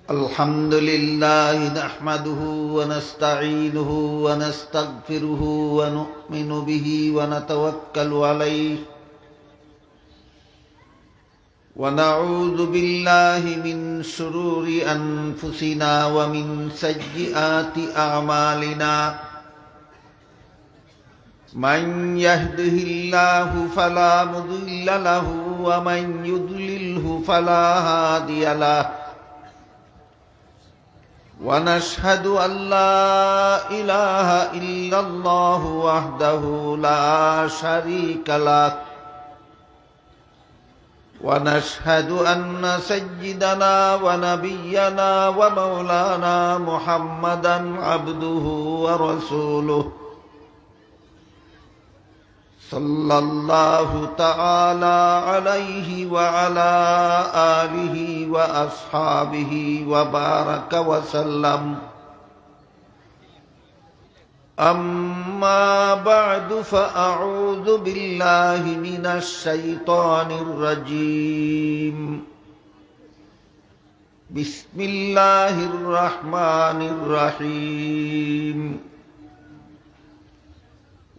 الحمد لله نحمده ونستعينه ونستغفره ونؤمن به ونتوكل عليه ونعوذ بالله من شرور أنفسنا ومن سيئات أعمالنا من يهده الله فلا مضل له ومن يضلله فلا هادي له ونشهد أن لا إله إلا الله وحده لا شريك له ونشهد أن سيدنا ونبينا ومولانا محمدا عبده ورسوله صلى الله تعالى عليه وعلى آله وأصحابه وبارك وسلم أما بعد فأعوذ بالله من الشيطان الرجيم بسم الله الرحمن الرحيم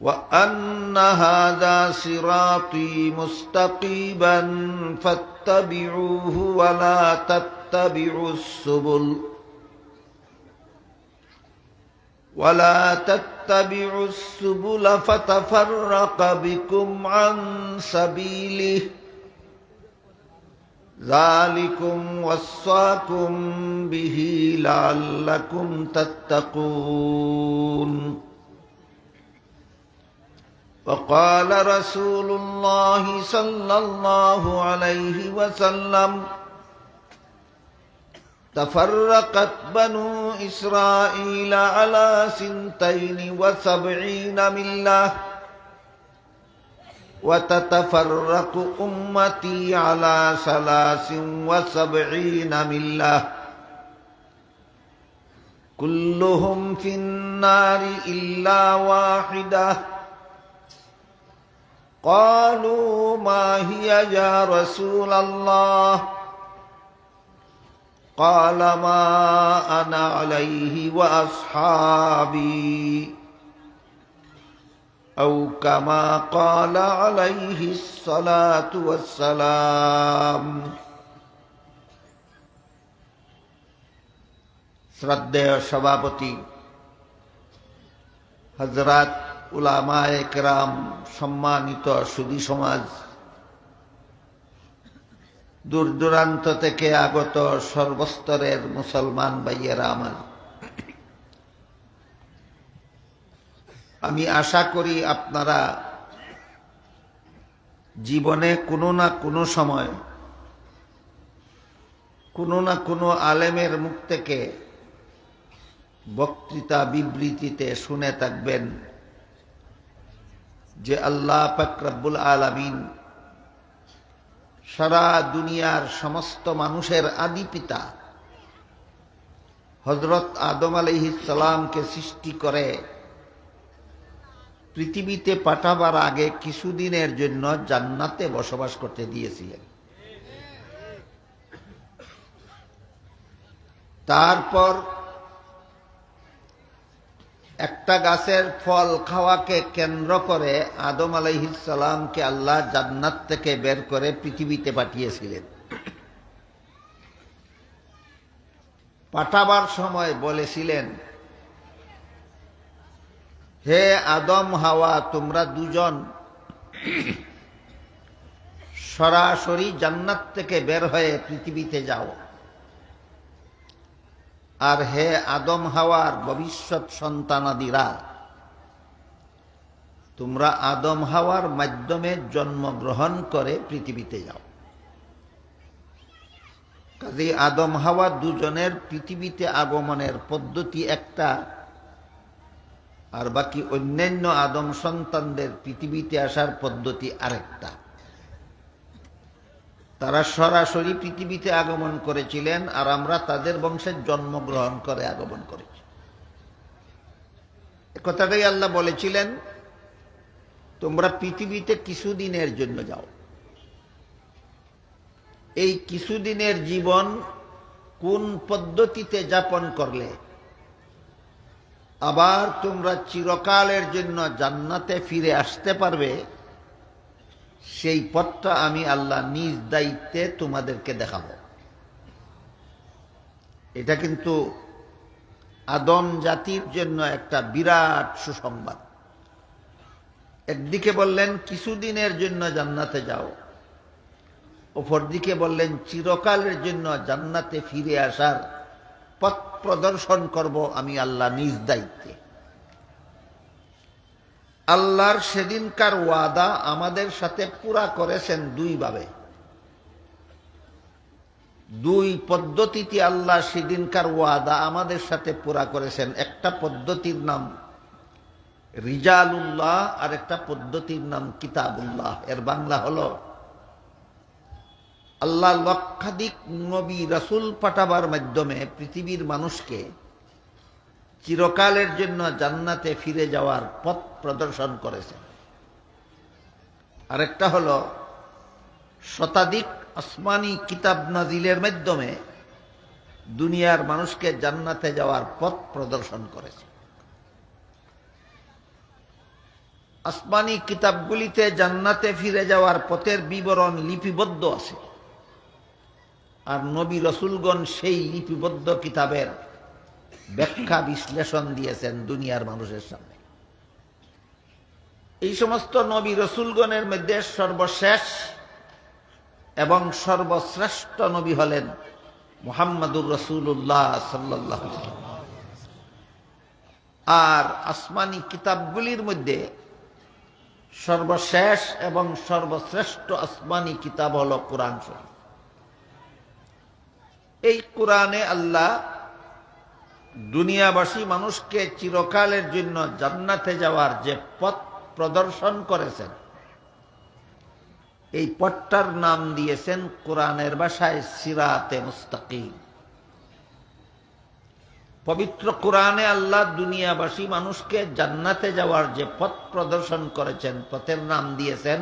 وأن هذا صراطي مستقيما فاتبعوه ولا تتبعوا السبل فتفرق بكم عن سبيله ذلكم وصاكم به لعلكم تتقون وقال رسول الله صلى الله عليه وسلم تفرقت بنو إسرائيل على 72 ملة وتتفرق أمتي على 73 ملة كلهم في النار إلا واحدة قالوا ما هي يا رسول الله قال ما أنا عليه وأصحابي أو كما قال عليه الصلاة والسلام শ্রদ্ধেয় সভাপতি হযরত উলামায়ে কেরাম, সম্মানিত সুধী সমাজ, দূর দূরান্ত থেকে আগত সর্বস্তরের মুসলমান ভাইয়েরা আমার, আমি আশা করি আপনারা জীবনে কোনো না কোনো সময় কোনো না কোনো আলেমের মুখ থেকে বক্তৃতা বিবৃতিতে শুনে থাকবেন যে আল্লাহ পাক রব্বুল আলামিন সারা দুনিয়ার সমস্ত মানুষের আদি পিতা হযরত আদম আলাইহিস সালামকে সৃষ্টি করে পৃথিবীতে পাঠাবার আগে কিছুদিনের জন্য জান্নাতে বসবাস করতে দিয়েছিলেন। তারপর একটা গাছের ফল খাওয়াকে কেন্দ্র করে আদম আলাইহিস সালামকে আল্লাহ জান্নাত থেকে বের করে পৃথিবীতে পাঠিয়েছিলেন। পাঠাবার সময় বলেছিলেন, হে আদম হাওয়া, তোমরা দুজন সরাসরি জান্নাত থেকে বের হয়ে পৃথিবীতে যাও, আর হে আদম হাওয়ার ভবিষ্যৎ সন্তানাদিরা, তোমরা আদম হাওয়ার মাধ্যমে জন্মগ্রহণ করে পৃথিবীতে যাও। কাজেই আদম হাওয়া দুজনের পৃথিবীতে আগমনের পদ্ধতি একটা, আর বাকি অন্যান্য আদম সন্তানদের পৃথিবীতে আসার পদ্ধতি আরেকটা। তারা সরাসরি পৃথিবীতে আগমন করেছিলেন, আর আমরা তাদের বংশে জন্মগ্রহণ করে আগমন করেছি। কথাটাই আল্লাহ বলেছিলেন, তোমরা পৃথিবীতে কিছুদিনের জন্য যাও। এই কিছুদিনের জীবন কোন পদ্ধতিতে যাপন করলে আবার তোমরা চিরকালের জন্য জান্নাতে ফিরে আসতে পারবে, সেই পথটা আমি আল্লাহ নিজ দায়িত্বে তোমাদেরকে দেখাবো। এটা কিন্তু আদম জাতির জন্য একটা বিরাট সুসংবাদ। একদিকে বললেন কিছুদিনের জন্য জান্নাতে যাও, অপরদিকে বললেন চিরকালের জন্য জান্নাতে ফিরে আসার পথ প্রদর্শন করব আমি আল্লাহ নিজ দায়িত্বে। আল্লাহর সেদিনকার ওয়াদা আমাদের সাথে পুরা করেছেন দুইভাবে, দুই পদ্ধতিতে আল্লাহ সেদিনকার ওয়াদা আমাদের সাথে পুরা করেছেন। একটা পদ্ধতির নাম রিজালুল্লাহ, আর একটা পদ্ধতির নাম কিতাবুল্লাহ। এর বাংলা হলো আল্লাহ লক্ষাধিক নবী রাসূল পাঠাবার মাধ্যমে পৃথিবীর মানুষকে চিরকালের জন্য জান্নাতে ফিরে যাওয়ার পথ প্রদর্শন করেছেন। আরেকটা হলো শতাধিক আসমানি কিতাব নাজিলের মাধ্যমে দুনিয়ার মানুষকে জান্নাতে যাওয়ার পথ প্রদর্শন করেছে। আসমানি কিতাবগুলিতে জান্নাতে ফিরে যাওয়ার পথের বিবরণ লিপিবদ্ধ আছে, আর নবী রসুলগণ সেই লিপিবদ্ধ কিতাবের ব্যাখ্যা বিশ্লেষণ দিয়েছেন দুনিয়ার মানুষের সামনে। এই সমস্ত নবী রসুলগণের মধ্যে সর্বশেষ এবং সর্বশ্রেষ্ঠ নবী হলেন মুহাম্মদুর রাসূলুল্লাহ সাল্লাল্লাহু আলাইহি ওয়াসাল্লাম। আর আসমানি কিতাবগুলির মধ্যে সর্বশেষ এবং সর্বশ্রেষ্ঠ আসমানি কিতাব হল কুরআন শরীফ। এই কুরআনে আল্লাহ দুনিয়াবাসী মানুষকে চিরকালের জন্য জান্নাতে যাওয়ার যে পথ প্রদর্শন করেছেন, এই পথটার নাম দিয়েছেন কোরআনের ভাষায় সিরাতে মুস্তাকিম। পবিত্র কোরআনে আল্লাহ দুনিয়াবাসী মানুষকে জান্নাতে যাওয়ার যে পথ প্রদর্শন করেছেন, পথের নাম দিয়েছেন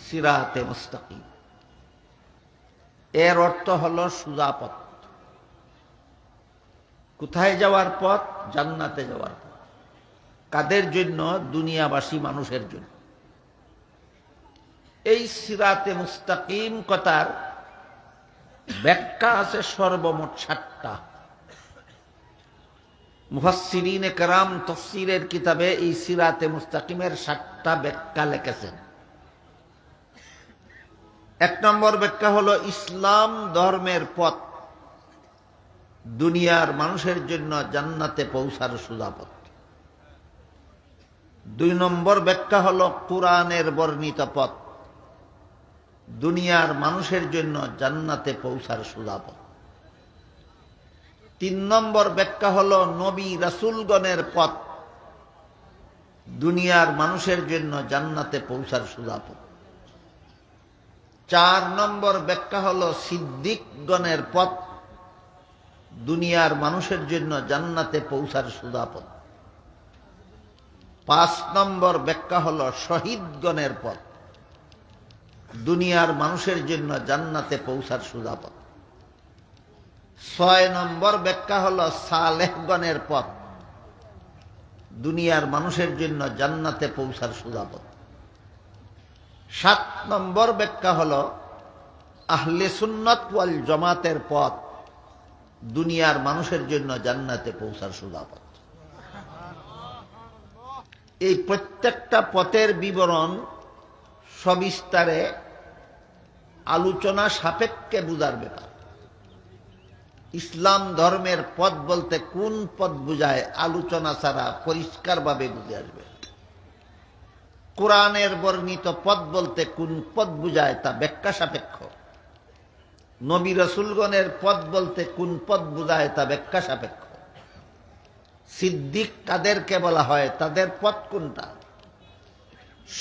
সিরাতে মুস্তাকিম। এর অর্থ হলো সোজা পথ। কোথায় যাওয়ার পথ? জান্নাতে যাওয়ার পথ। কাদের জন্য? দুনিয়াবাসী মানুষের জন্য। এই সিরাতে মুস্তাকিম কথার ব্যাখ্যা আছে সর্বমোট 7টা। মুফাসসিরিনে কেরাম তাফসীরের কিতাবে এই সিরাতে মুস্তাকিমের 7টা ব্যাখ্যা লিখেছেন। 1 নম্বর ব্যাখ্যা হলো ইসলাম ধর্মের পথ, দুনিয়ার মানুষের জন্য জান্নাতে পৌঁছার সোজা পথ। 2 নম্বর ব্যাখ্যা হলো কুরআনের বর্ণিত পথ, দুনিয়ার মানুষের জন্য জান্নাতে পৌঁছার সোজা পথ। 3 নম্বর ব্যাখ্যা হলো নবী রাসূলগণের পথ, দুনিয়ার মানুষের জন্য জান্নাতে পৌঁছার সোজা পথ। 4 নম্বর ব্যাখ্যা হলো সিদ্দিকগণের পথ, দুনিয়ার মানুষের জন্য জান্নাতে পৌঁছার সোজা পথ। 5 নম্বর ব্যাখ্যা হলো শহীদগণের পথ, দুনিয়ার মানুষের জন্য জান্নাতে পৌঁছার সোজা পথ। 6 নম্বর ব্যাখ্যা হলো সালেহগণের পথ, দুনিয়ার মানুষের জন্য জান্নাতে পৌঁছার সোজা পথ। 7 নম্বর ব্যাখ্যা হলো আহলে সুন্নাত ওয়াল জামাতের পথ, দুনিয়ার মানুষের জন্য জান্নাতে পৌঁছার সোজা পথ। এই প্রত্যেকটা পথের বিবরণ সবিস্তারে আলোচনা সাপেক্ষে বুঝার ব্যাপার। ইসলাম ধর্মের পথ বলতে কোন পথ বুঝায়, আলোচনা ছাড়া পরিষ্কারভাবে বুঝে আসবে। কোরআনের বর্ণিত পথ বলতে কোন পথ বুঝায় তা ব্যাখ্যা সাপেক্ষ। নবী রাসূলগণের পথ বলতে কোন পথ বুঝায় তা ব্যাখ্যা সাপেক্ষ। সিদ্দিক কাদেরকে বলা হয়, তাদের পথ কোনটা?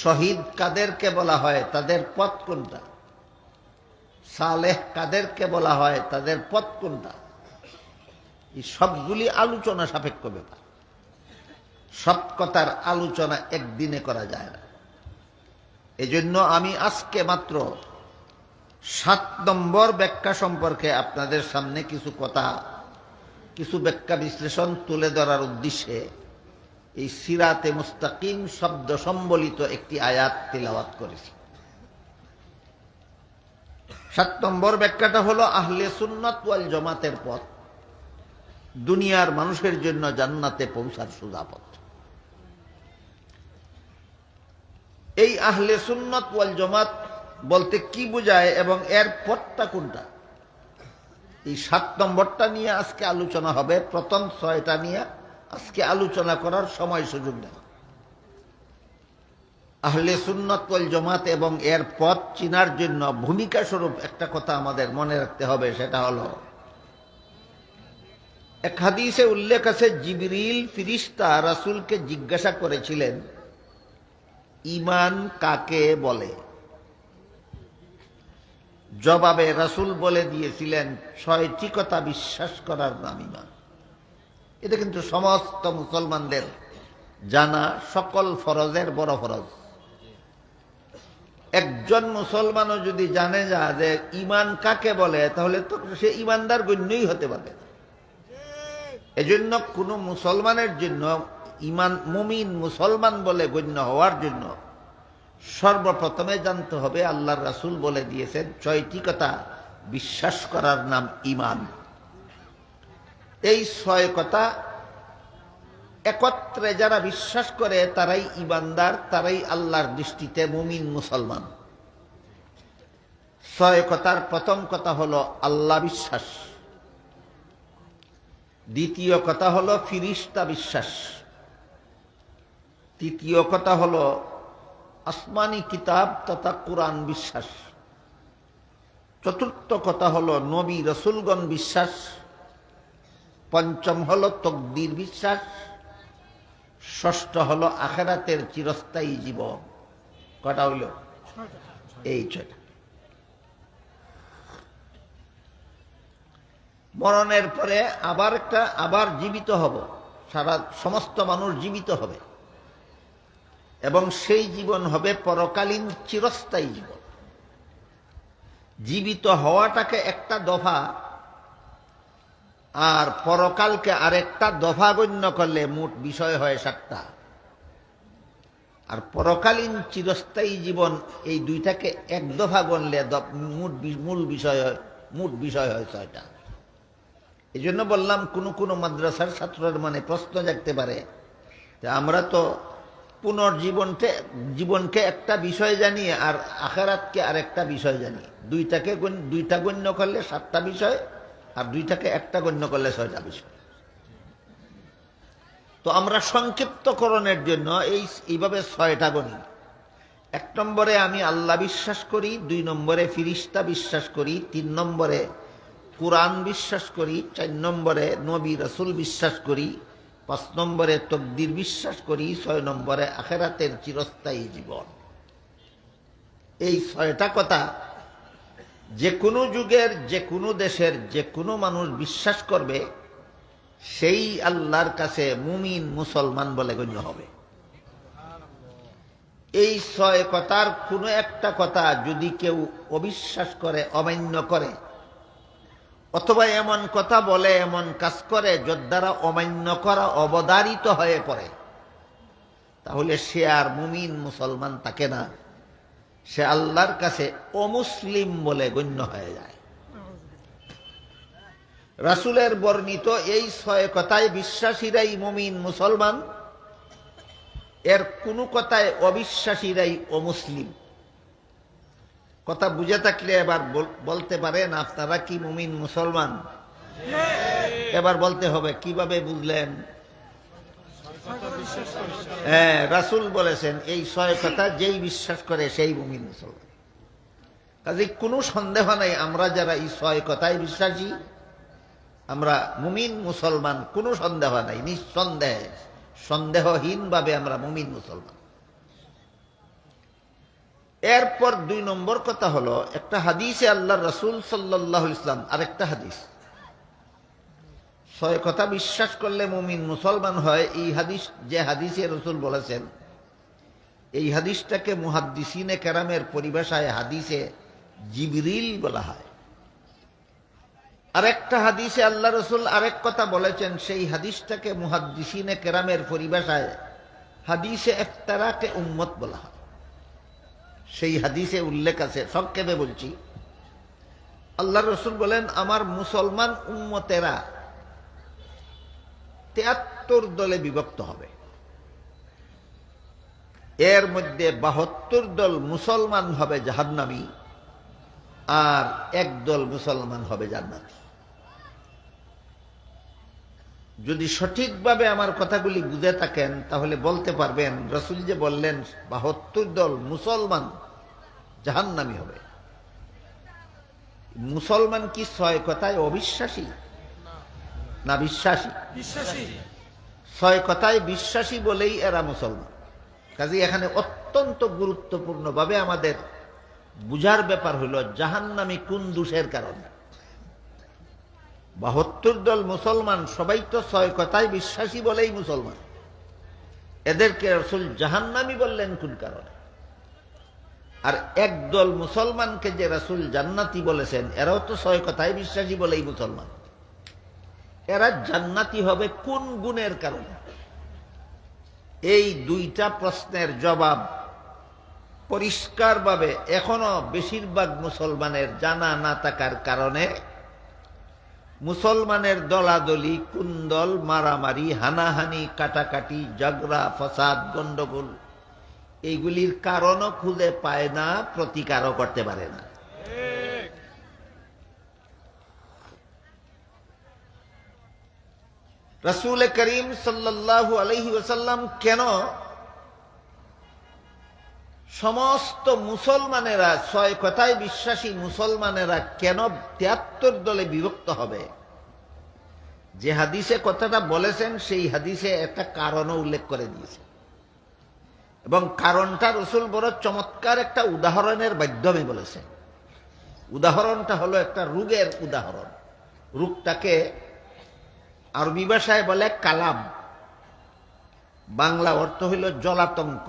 শহীদ কাদেরকে বলা হয়, তাদের পথ কোনটা? সালেহ কাদেরকে বলা হয়, তাদের পথ কোনটা? এই সবগুলি আলোচনা সাপেক্ষ ব্যাপার। সব কথার আলোচনা একদিনে করা যায় না। এজন্য আমি আজকে মাত্র 7 নম্বর ব্যাখ্যা সম্পর্কে আপনাদের সামনে কিছু ব্যাখ্যা বিশ্লেষণ তুলে ধরার উদ্দেশ্যে এই সিরাতে মুস্তাকিম শব্দ সম্বলিত একটি আয়াত তিলাওয়াত করেছি। 7 নম্বর ব্যাখ্যাটা হলো আহলে সুন্নাত ওয়াল জামাতের পথ, দুনিয়ার মানুষের জন্য জান্নাতে পৌঁছার সোজা পথ। এই আহলে সুন্নাত ওয়াল জামাত বলতে কি বোঝায় এবং এর পথটা কোনটা, এই 7 নম্বরটা নিয়ে আজকে আলোচনা হবে। প্রথম 6টা নিয়ে আজকে আলোচনা করার সময় সুযোগ নেই। আহলে সুন্নাত ওয়াল জামাত এবং এর পথ চিনার জন্য ভূমিকা স্বরূপ একটা কথা আমাদের মনে রাখতে হবে, সেটা হলো এক হাদিসে উল্লেখ আছে জিবরিল ফেরেশতা রাসূলকে জিজ্ঞাসা করেছিলেন ঈমান কাকে বলে। জবাবে রাসূল বলে দিয়েছিলেন 6টি কথা বিশ্বাস করার নাম ঈমান। এটা কিন্তু সমস্ত মুসলমানদের জানা সকল ফরজের বড় ফরজ। একজন মুসলমানও যদি জানে যে ঈমান কাকে বলে, তাহলে তো সে ঈমানদার গণ্যই হতে পারে। এজন্য কোনো মুসলমানের জন্য ঈমান মুমিন মুসলমান বলে গণ্য হওয়ার জন্য সর্বপ্রথমে জানতে হবে আল্লাহর রাসূল বলে দিয়েছেন 6টি কথা বিশ্বাস করার নাম ঈমান। এই 6 কথা একত্রে যারা বিশ্বাস করে তারাই ঈমানদার, তারাই আল্লাহর দৃষ্টিতে মুমিন মুসলমান। 6 কথার প্রথম কথা হলো আল্লাহ বিশ্বাস, দ্বিতীয় কথা হলো ফেরেশতা বিশ্বাস, তৃতীয় কথা হলো আসমানি কিতাব তথা কুরআন বিশ্বাস, চতুর্থ কথা হলো নবী রাসূলগণ বিশ্বাস, পঞ্চম হলো তকদির বিশ্বাস, ষষ্ঠ হলো আখিরাতের চিরস্থায়ী জীবন। কটা হইল? এই 6টা। মরণের পরে আবার জীবিত হব, সমস্ত মানুষ জীবিত হবে এবং সেই জীবন হবে পরকালীন চিরস্থায়ী জীবন। জীবিত হওয়াটাকে একটা দফা আর পরকালকে আরেকটা দফা গণ্য করলে মোট বিষয় হয় 7টা। আর পরকালীন চিরস্থায়ী জীবন এই দুইটাকে এক দফা গণলে মোট বিষয় হয় 6টা। এই জন্য বললাম কোনো মাদ্রাসার ছাত্রের মনে প্রশ্ন জাগতে পারে যে আমরা তো জীবনকে একটা বিষয় জানি আর আখিরাতকে আরেকটা বিষয় জানি, দুইটা গণ্য করলে 7টা বিষয় আর দুইটাকে একটা গণ্য করলে 6টা বিষয়। তো আমরা সংক্ষিপ্তকরণের জন্য এইভাবে 6টা গণি। 1 নম্বরে আমি আল্লাহ বিশ্বাস করি, 2 নম্বরে ফেরেশতা বিশ্বাস করি, 3 নম্বরে কুরআন বিশ্বাস করি, 4 নম্বরে নবী রাসূল বিশ্বাস করি, 5 নম্বরে তকদির বিশ্বাস করি, 6 নম্বরে আখিরাতের চিরস্থায়ী জীবন। এই 6টা কথা যে কোনো যুগের যে কোনো দেশের যে কোনো মানুষ বিশ্বাস করবে সেই আল্লাহর কাছে মুমিন মুসলমান বলে গণ্য হবে। এই 6 কথার কোনো একটা কথা যদি কেউ অবিশ্বাস করে, অমান্য করে, অথবা এমন কথা বলে, এমন কাজ করে যার দ্বারা অমান্য করা অবধারিত হয়ে পড়ে, তাহলে সে আর মুমিন মুসলমান থাকে না, সে আল্লাহর কাছে অমুসলিম বলে গণ্য হয়ে যায়। রাসূলের বর্ণিত এই 6 কথায় বিশ্বাসীরাই মুমিন মুসলমান, এর কোনো কথায় অবিশ্বাসীরাই অমুসলিম। কথা বুঝে থাকলে এবার বলতে পারেন আপনারা কি মুমিন মুসলমান? এবার বলতে হবে কিভাবে বুঝলেন? হ্যাঁ, রাসূল বলেছেন এই 6 কথা যেই বিশ্বাস করে সেই মুমিন মুসলমান। কাজে কোনো সন্দেহ নাই, আমরা যারা এই 6 কথায় বিশ্বাসী আমরা মুমিন মুসলমান, কোনো সন্দেহ নাই, সন্দেহহীনভাবে আমরা মুমিন মুসলমান। এরপর 2 নম্বর কথা হলো একটা হাদিসে আল্লাহর রাসূল সাল্লাল্লাহু আলাইহি ওয়াসাল্লাম, আরেকটা হাদিস 6 কথা বিশ্বাস করলে মুমিন মুসলমান হয়। এই হাদিস যে হাদিসে রাসূল বলেছেন, এই হাদিসটাকে মুহাদ্দিসিনে কেরামের পরিভাষায় হাদিসে জিবরিল বলা হয়। আরেকটা হাদিসে আল্লাহ রসুল আরেক কথা বলেছেন, সেই হাদিসটাকে মুহাদ্দিসিনে কেরামের পরিভাষায় হাদিসে ইফতারাকে উম্মত বলা হয়। সেই হাদিসে উল্লেখ আছে, সংক্ষেপে বলছি। আল্লাহ রসুল বলেন, আমার মুসলমান উম্মতেরা ৭৩ দলে বিভক্ত হবে। এর মধ্যে ৭২ দল মুসলমান হবে জাহান্নামী, আর একদল মুসলমান হবে জান্নাতি। যদি সঠিকভাবে আমার কথাগুলি বুঝে থাকেন তাহলে বলতে পারবেন, রাসূল যে বললেন ৭২ দল মুসলমান জাহান্নামী হবে, মুসলমান কি ৬ কথায় অবিশ্বাসী না বিশ্বাসী? বিশ্বাসী। ৬ কথায় বিশ্বাসী বলেই এরা মুসলমান। কাজে এখানে অত্যন্ত গুরুত্বপূর্ণভাবে আমাদের বুঝার ব্যাপার হলো জাহান্নামী কোন দোষের কারণে। ৭২ দল মুসলমান সবাই তো ৬ কথায় বিশ্বাসী বলেই মুসলমান, এদেরকে রাসূল জাহান্নামী বললেন কোন কারণে? আর একদল মুসলমানকে যে রাসূল জান্নাতি বলেছেন, এরাও তো ৬ কথায় বিশ্বাসী বলেই মুসলমান, এরা জান্নাতি হবে কোন গুণের কারণে? এই দুইটা প্রশ্নের জবাব পরিষ্কারভাবে এখনো বেশিরভাগ মুসলমানের জানা না থাকার কারণে মুসলমানের দলাদলি, কুন্দল, মারামারি, হানাহানি, কাটাকাটি, ঝগড়া, ফসাদ, গন্ডগোল এইগুলির কারণও খুঁজে পায় না, প্রতিকারও করতে পারে না। রাসূল করিম সাল্লাল্লাহু আলাইহি ওয়াসাল্লাম কেন সমস্ত মুসলমানেরা ৬ কথায় বিশ্বাসী মুসলমানেরা কেন ৭৩ দলে বিভক্ত হবে, যে হাদিসে কথাটা বলেছেন সেই হাদিসে একটা কারণও উল্লেখ করে দিয়েছে, এবং কারণটা রাসূল বড় চমৎকার একটা উদাহরণের মাধ্যমে বলেছেন। উদাহরণটা হলো একটা রোগের উদাহরণ। রোগটাকে আরবি ভাষায় বলে কালাম, বাংলা অর্থ হইল জলাতঙ্ক।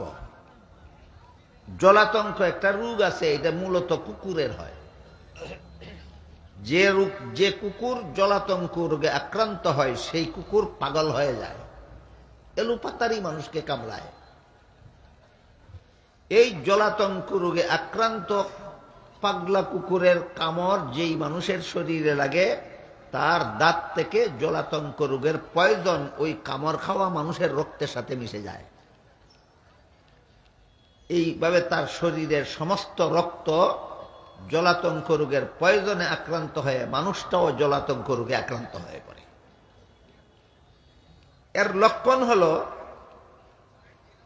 জলাতঙ্ক একটা রোগ আছে, এটা মূলত কুকুরের হয়। যে কুকুর জলাতঙ্ক রোগে আক্রান্ত হয় সেই কুকুর পাগল হয়ে যায়, এলোপাতারি মানুষকে কামড়ায়। এই জলাতঙ্ক রোগে আক্রান্ত পাগলা কুকুরের কামড় যেই মানুষের শরীরে লাগে, তার দাঁত থেকে জলাতঙ্ক রোগের পয়জন ওই কামড় খাওয়া মানুষের রক্তের সাথে মিশে যায়। এইভাবে তার শরীরের সমস্ত রক্ত জলাতঙ্ক রোগের পয়জনে আক্রান্ত হয়ে মানুষটাও জলাতঙ্ক রোগে আক্রান্ত হয়ে পড়ে। এর লক্ষণ হলো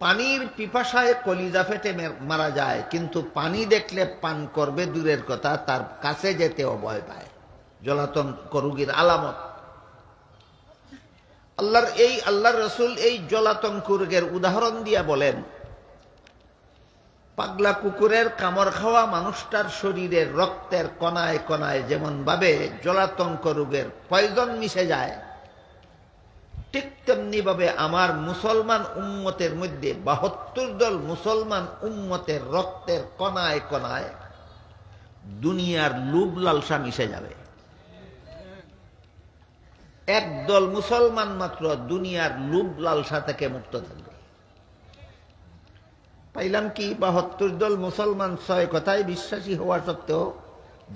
পানির পিপাসায় কলিজা ফেটে মারা যায়, কিন্তু পানি দেখলে পান করবে দূরের কথা, তার কাছে যেতেও ভয় পায়। জলাতঙ্ক রোগীর আলামত। আল্লাহর রাসূল এই জলাতঙ্ক রোগের উদাহরণ দিয়া বলেন, পাগলা কুকুরের কামড় খাওয়া মানুষটার শরীরের রক্তের কণায় কণায় যেমন ভাবে জলাতঙ্ক রোগের পয়জন মিশে যায়, ঠিক তেমনি ভাবে আমার মুসলমান উম্মতের মধ্যে ৭২ দল মুসলমান উম্মতের রক্তের কণায় কণায় দুনিয়ার লোভ লালসা মিশে যাবে। একদল মুসলমান মাত্র দুনিয়ার লোভ লালসা থেকে মুক্ত থাকবে। পাইলাম কি ৭২ দল মুসলমান ৬ কথায় বিশ্বাসী হওয়া সত্ত্বেও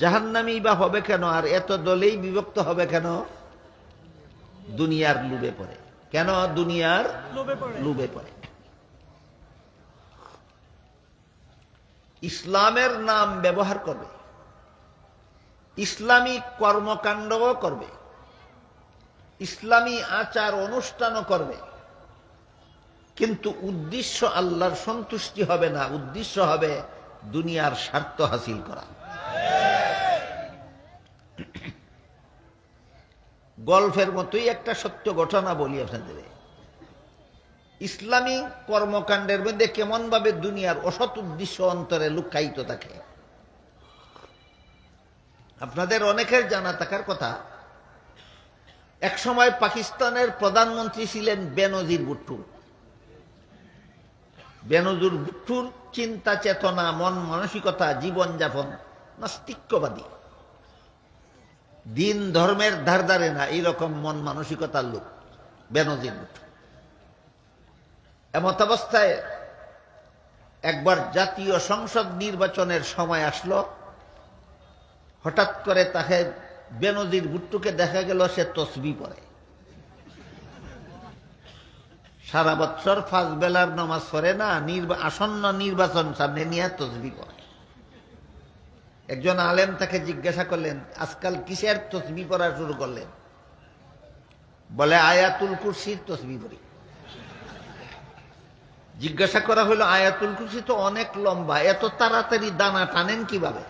জাহান্নামী বা হবে কেন? আর এত দলেই বিভক্ত হবে কেন? দুনিয়ার লোভে পড়ে। কেন দুনিয়ার লোভে পড়ে? ইসলামের নাম ব্যবহার করবে, ইসলামী কর্মকাণ্ডও করবে, ইসলামী আচার অনুষ্ঠানও করবে, কিন্তু উদ্দেশ্য আল্লাহর সন্তুষ্টি হবে না, উদ্দেশ্য হবে দুনিয়ার স্বার্থ হাসিল করা। গল্পের মতোই একটা সত্য ঘটনা বলি আপনাদের। ইসলামী কর্মকাণ্ডের মধ্যে কেমন ভাবে দুনিয়ার অসৎ উদ্দেশ্য অন্তরে লুকায়িত থাকে। আপনাদের অনেকের জানা থাকার কথা, এক সময় পাকিস্তানের প্রধানমন্ত্রী ছিলেন বেনজির ভুট্টো। বেনজির ভুট্টোর চিন্তা চেতনা, মন মানসিকতা, জীবনযাপন নাস্তিক্যবাদী, দিন ধর্মের ধার ধারে না, এইরকম মন মানসিকতার লোক বেনজির ভুট্টো। এমত অবস্থায় একবার জাতীয় সংসদ নির্বাচনের সময় আসলো, হঠাৎ করে তাকে বেনজির ভুট্টোকে দেখা গেল সে তসবিহ পড়ে। সারা বৎসর 5 বেলার নামাজ পড়ে না, আসন্ন নির্বাচন সামনে নিয়ে তসবিহ পড়ে। একজন আলেম তাকে জিজ্ঞাসা করলেন, আজকাল কিসের তসবিহ পড়া শুরু করলেন? বলে আয়াতুল কুরসির তসবিহ পড়ি। জিজ্ঞাসা করা হলো, আয়াতুল কুরসি তো অনেক লম্বা, এত তাড়াতাড়ি দানা টানেন কিভাবে?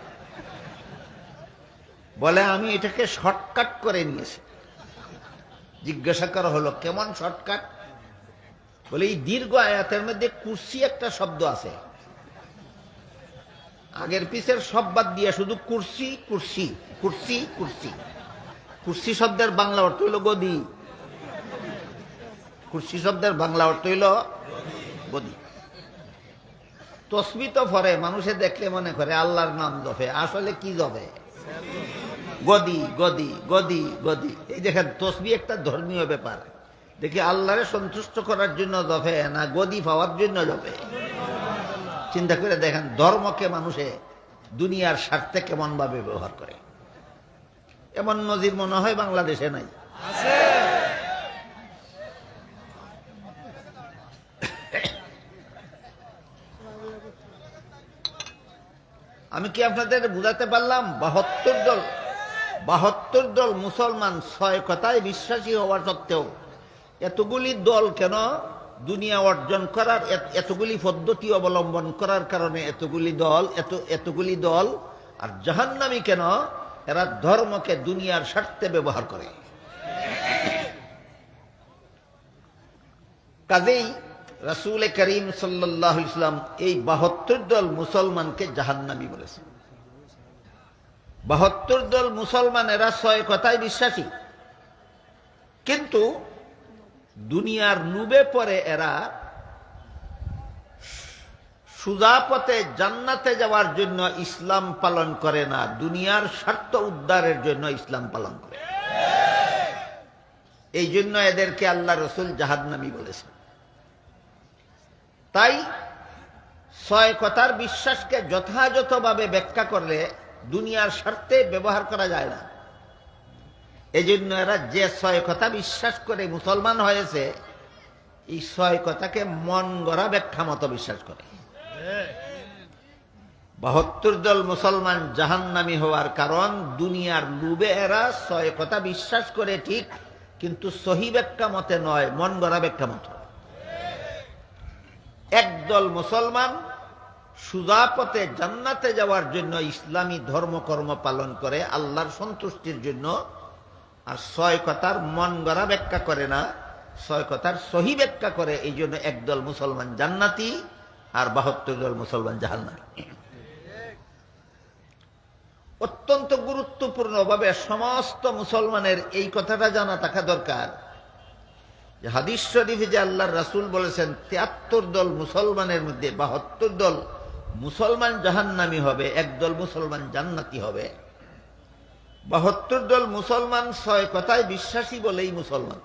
বলে আমি এটাকে শর্টকাট করে নিয়েছি। জিজ্ঞাসা করা হলো, কেমন শর্টকাট? বলে এই দীর্ঘ আয়াতের মধ্যে কুরসি একটা শব্দ আছে, আগের পিছের সব বাদ দিয়ে শুধু কুরসি কুরসি কুরসি কুরসি। কুরসি শব্দের বাংলা অর্থ হইল গদি। কুরসি শব্দের বাংলা অর্থ হইল গদি। তসবিহ তো পড়ে, মানুষে দেখলে মনে করে আল্লাহর নাম জপে, আসলে কি জপে? গদি গদি গদি গদি। এই দেখেন, তসবিহ একটা ধর্মীয় ব্যাপার। দেখি আল্লাহরে সন্তুষ্ট করার জন্য জপে না গদি পাওয়ার জন্য জপে? চিন্তা করে দেখেন, ধর্মকে মানুষে দুনিয়ার স্বার্থে কেমন ভাবে ব্যবহার করে। এমন নজির মনে হয় বাংলাদেশে নাই। আমি কি আপনাদের বুঝাতে পারলাম? 72 দল মুসলমান 6 কথায় বিশ্বাসী হওয়া সত্ত্বেও এতগুলি দল কেন? দুনিয়া অর্জন করার এতগুলি পদ্ধতি অবলম্বন করার কারণে এতগুলি দল। আর জাহান্নামী কেন? এরা ধর্মকে দুনিয়ার স্বার্থে ব্যবহার করে। কাজেই রাসূল করিম সাল্লাল্লাহু আলাইহি ওয়াসাল্লাম এই 72 দল মুসলমানকে জাহান্নামী বলেছেন। 72 দল মুসলমান, এরা 6 কথায় বিশ্বাসী, কিন্তু দুনিয়ার লোভে পরে এরা সোজা পথে জান্নাতে যাওয়ার জন্য ইসলাম পালন করে না, দুনিয়ার স্বার্থ উদ্ধারের জন্য ইসলাম পালন করে। এই জন্য এদেরকে আল্লাহ রসুল জাহান্নামী বলেছেন। তাই 6 কথার বিশ্বাসকে যথাযথভাবে ব্যাখ্যা করলে দুনিয়ার স্বার্থে ব্যবহার করা যায় না। এই জন্য এরা যে 6 কথা বিশ্বাস করে মুসলমান হয়েছে, এই 6 কথাকে মন গড়া ব্যাখ্যা মতো বিশ্বাস করে। 72 দল মুসলমান জাহান্নামী হওয়ার কারণ, দুনিয়ার লোভে এরা 6 কথা বিশ্বাস করে ঠিক, কিন্তু সহি ব্যাখ্যা মতে নয়, মন গড়া ব্যাখ্যা মতো। একদল মুসলমান সোজা পথে জান্নাতে যাওয়ার জন্য ইসলামী ধর্মকর্ম পালন করে আল্লাহর সন্তুষ্টির জন্য, আর 6 কথার মন গড়া ব্যাখ্যা করে না, 6 কথার সহি ব্যাখ্যা করে। এই জন্য একদল মুসলমান জান্নাতি আর 72 দল মুসলমান জাহান্নামী। অত্যন্ত গুরুত্বপূর্ণভাবে সমস্ত মুসলমানের এই কথাটা জানা থাকা দরকার যে হাদিস শরীফে যে আল্লাহর রাসূল বলেছেন 73 দল মুসলমানের মধ্যে 72 দল মুসলমান জাহান্নামী হবে, একদল মুসলমান জান্নাতি হবে। 72 দল মুসলমান 6 কথায় বিশ্বাসী বলেই মুসলমান।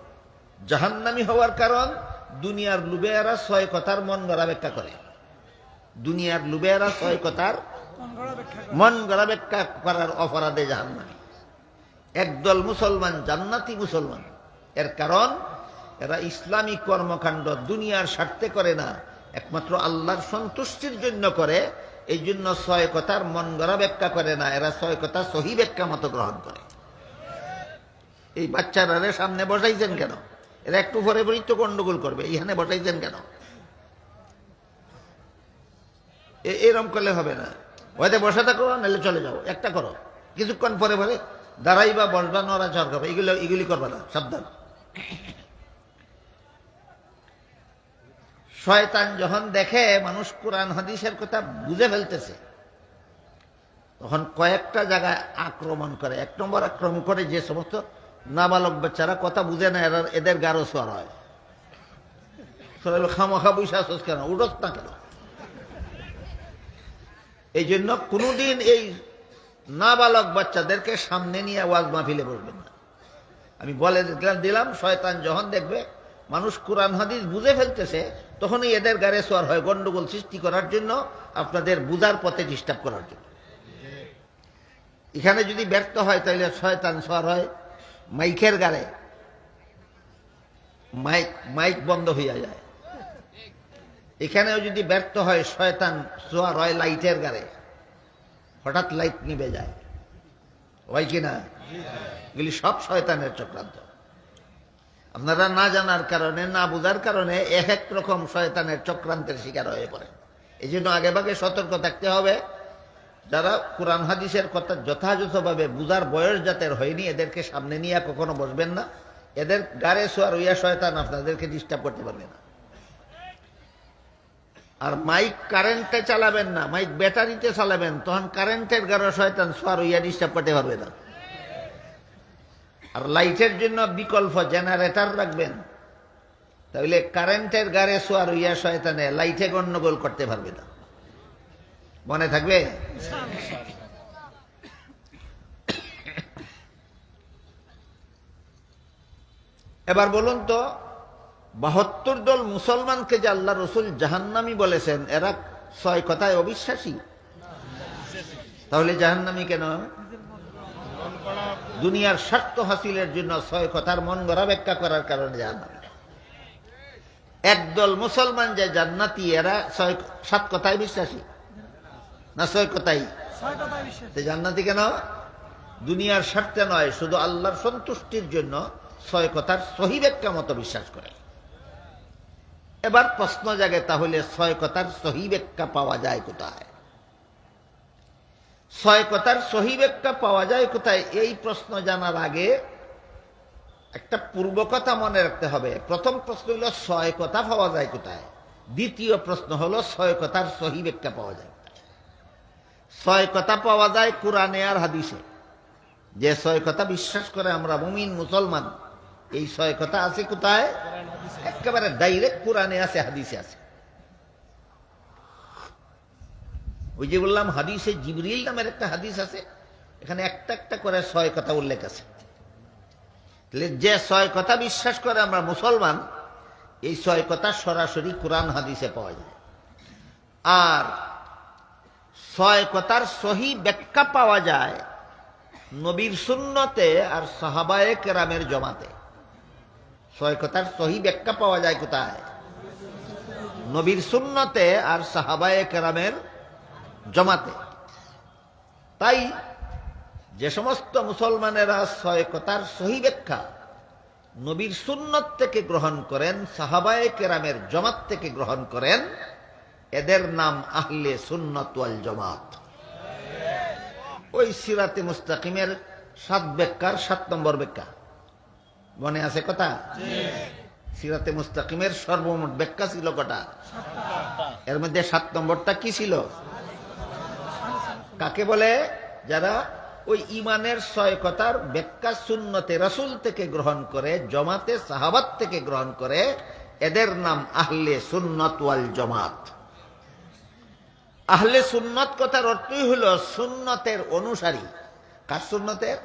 জাহান্নামী হওয়ার কারণ, দুনিয়ার লোভে এরা 6 কথার মন গড়া ব্যাখ্যা করে। দুনিয়ার লোভে এরা 6 কথার মন গড়া ব্যাখ্যা করার অপরাধে জাহান্নামী। একদল মুসলমান জান্নাতি মুসলমান, এর কারণ এরা ইসলামিক কর্মকাণ্ড দুনিয়ার স্বার্থে করে না, একমাত্র আল্লাহর সন্তুষ্টির জন্য করে। এই জন্য 6 কথার মন গড়া ব্যাখ্যা করে না, এরা 6 কথা সহি ব্যাখ্যা মতো গ্রহণ করে। এই বাচ্চারা সামনে বসাইছেন কেন? এরা একটু পরে পরেই তো গন্ডগোল করবে, এইখানে বসাইছেন কেন? এরম করলে হবে না। হয়তো বসে থাকো, নাহলে চলে যাও, একটা করো। কিছুক্ষণ পরে পরে দাঁড়াইবা, বসবা, নড়াচড় করবে, এগুলি করবা না, সাবধান। শয়তান যখন দেখে মানুষ কোরআন হাদিসের কথা বুঝে ফেলতেছে, তখন কয়েকটা জায়গায় আক্রমণ করে। 1 নম্বর আক্রমণ করে যে সমস্ত নাবালক বাচ্চারা কথা বুঝে না, এদের গারো সোয়ার হয়। খামাখা বৈশা আসছ কেন, উঠস না কেন? এই জন্য কোনোদিন এই নাবালক বাচ্চাদেরকে সামনে নিয়ে ওয়াজ মাহফিলে বসবেন না। আমি বলে দিলাম, শয়তান যখন দেখবে মানুষ কোরআন হাদিস বুঝে ফেলতেছে, তখনই এদের গাড়ে সোয়ার হয় গন্ডগোল সৃষ্টি করার জন্য, আপনাদের বুঝার পথে ডিস্টার্ব করার জন্য। এখানে যদি ব্যর্থ হয় তাহলে শয়তান সোয়ার হয় মাইকের গাড়ে, মাইক বন্ধ হইয়া যায়। এখানেও যদি ব্যর্থ হয় শয়তান সোয়ার হয় লাইটের গাড়ে, হঠাৎ লাইট নিভে যায়, হয় কিনা? এগুলি সব শয়তানের চক্রান্ত। আপনারা না জানার কারণে, না বুঝার কারণে এক এক রকম শয়তানের চক্রান্তের শিকার হয়ে পড়ে। এই জন্য আগে ভাগে সতর্ক থাকতে হবে। যারা কোরআন হাদিসের কথা যথাযথভাবে বুঝার বয়স যাদের হয়নি, এদেরকে সামনে নিয়ে কখনো বসবেন না। এদের গাড়ে সোয়ার হইয়া শয়তান আপনাদেরকে ডিস্টার্ব করতে পারবে না। আর মাইক কারেন্টে চালাবেন না, মাইক ব্যাটারিতে চালাবেন, তখন কারেন্টের গাড়ে শয়তান সোয়ার হইয়া ডিস্টার্ব করতে পারবে না। আর লাইটের জন্য বিকল্প জেনারেটর রাখবেন, তাহলে কারেন্টের গাড়ে সোয়ার হইয়া শয়তানে লাইটে গন্ডগোল করতে পারবে না। মনে থাকবে? এবার বলুন তো, ৭২ দল মুসলমানকে যে আল্লাহ রসুল জাহান্নামী বলেছেন, এরা ৬ কথায় অবিশ্বাসী। তাহলে জাহান্নামী কেন? দুনিয়ার স্বার্থ হাসিলের জন্য ৬ কথার মন গড়া ব্যাখ্যা করার কারণে জাহান্নামী। একদল মুসলমান যে জান্নাতি, এরা ৭ কথায় বিশ্বাসী না ৬ কথাই? জান্নাতি কেন? দুনিয়ার স্বার্থে নয়, শুধু আল্লাহর সন্তুষ্টির জন্য ৬ কথার সহি ব্যাখ্যা মতো বিশ্বাস করে। এবার প্রশ্ন জাগে, তাহলে ৬ কথার সহি ব্যাখ্যা পাওয়া যায় কোথায়? ৬ কথার সহি ব্যাখ্যা পাওয়া যায় কোথায়? এই প্রশ্ন জানার আগে একটা পূর্ব কথা মনে রাখতে হবে। প্রথম প্রশ্ন হলো ৬ কথা পাওয়া যায় কোথায়, দ্বিতীয় প্রশ্ন হলো ৬ কথার সহি ব্যাখ্যা পাওয়া যায়। ৬ কথা পাওয়া যায় কোরআনে আর হাদিসে। যে ৬ কথা বিশ্বাস করে আমরা মুমিন মুসলমান, এই ৬ কথা আছে কোথায়? একেবারে ডাইরেক্ট কোরআনে আছে, হাদিসে আছে। ওই যে বললাম হাদিসে জিবরিল নামের একটা হাদিস আছে, এখানে একটা একটা করে ৬ কথা উল্লেখ আছে। তাহলে যে ৬ কথা বিশ্বাস করে আমরা মুসলমান, এই ৬ কথা সরাসরি কোরআন হাদিসে পাওয়া যায়। আর ৬ কথার সহি ব্যাখ্যা পাওয়া যায় নবীর সুন্নতে আর সাহাবায়ে কেরামের জমাতে। ৬ কথার সহি ব্যাখ্যা পাওয়া যায় কোথায়? নবীর সুন্নতে আর সাহাবায়ে কেরামের জমাতে। তাই যে সমস্ত মুসলমানেরা ৬ কথার সহি ব্যাখ্যা নবীর সুন্নত থেকে গ্রহণ করেন, সাহাবায়ে কেরামের জমাত থেকে গ্রহণ করেন, এদের নাম আহলে সুন্নাত ওয়াল জামাত। ওই সিরাতে মুস্তাকিমের ৭ ব্যাখ্যার ৭ নম্বর ব্যাখ্যা মনে আছে কথা? সিরাতে মুস্তাকিমের সর্বমোট ব্যাখ্যা ছিল কটা? এর মধ্যে ৭ নম্বরটা কি ছিল? কাকে বলে? যারা ওই ইমানের ৬ কথার ব্যাখ্যা সুন্নতে রাসূল থেকে গ্রহণ করে, জমাতে সাহাবাত থেকে গ্রহণ করে, এদের নাম আহলে সুন্নাত ওয়াল জামাত। আহলে সুন্নত কথার অর্থই হলো সুন্নতের অনুসারী। কার সুন্নতের?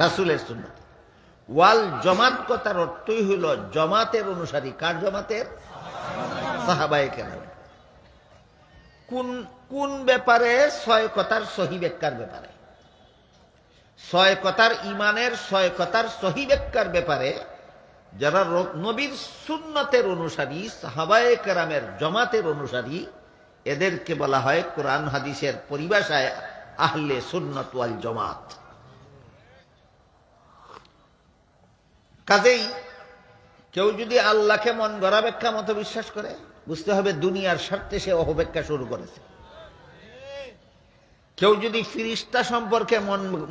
রাসূলের সুন্নত। ওয়াল জামাত কথার অর্থই হলো জমাতের অনুসারী। কার জমাতের? সাহাবায়ে কেরাম। কোন ব্যাপারে? ৬ কথার সহি ব্যাখ্যার ব্যাপারে। ৬ কথার ইমানের ৬ কথার সহি ব্যাখ্যার ব্যাপারে যারা নবীর সুন্নতের অনুসারী, সাহাবায়ে কেরামের জমাতের অনুসারী, এদেরকে বলা হয় কোরআন হাদিসের পরিভাষায় আহলে সুন্নাত ওয়াল জামাত। কাজেই কেউ যদি আল্লাহকে মন গড়া ব্যাখ্যা মতো বিশ্বাস করে, বুঝতে হবে দুনিয়ার স্বার্থে সে অপব্যাখ্যা শুরু করেছে। কেউ যদি ফিরিস্তা সম্পর্কে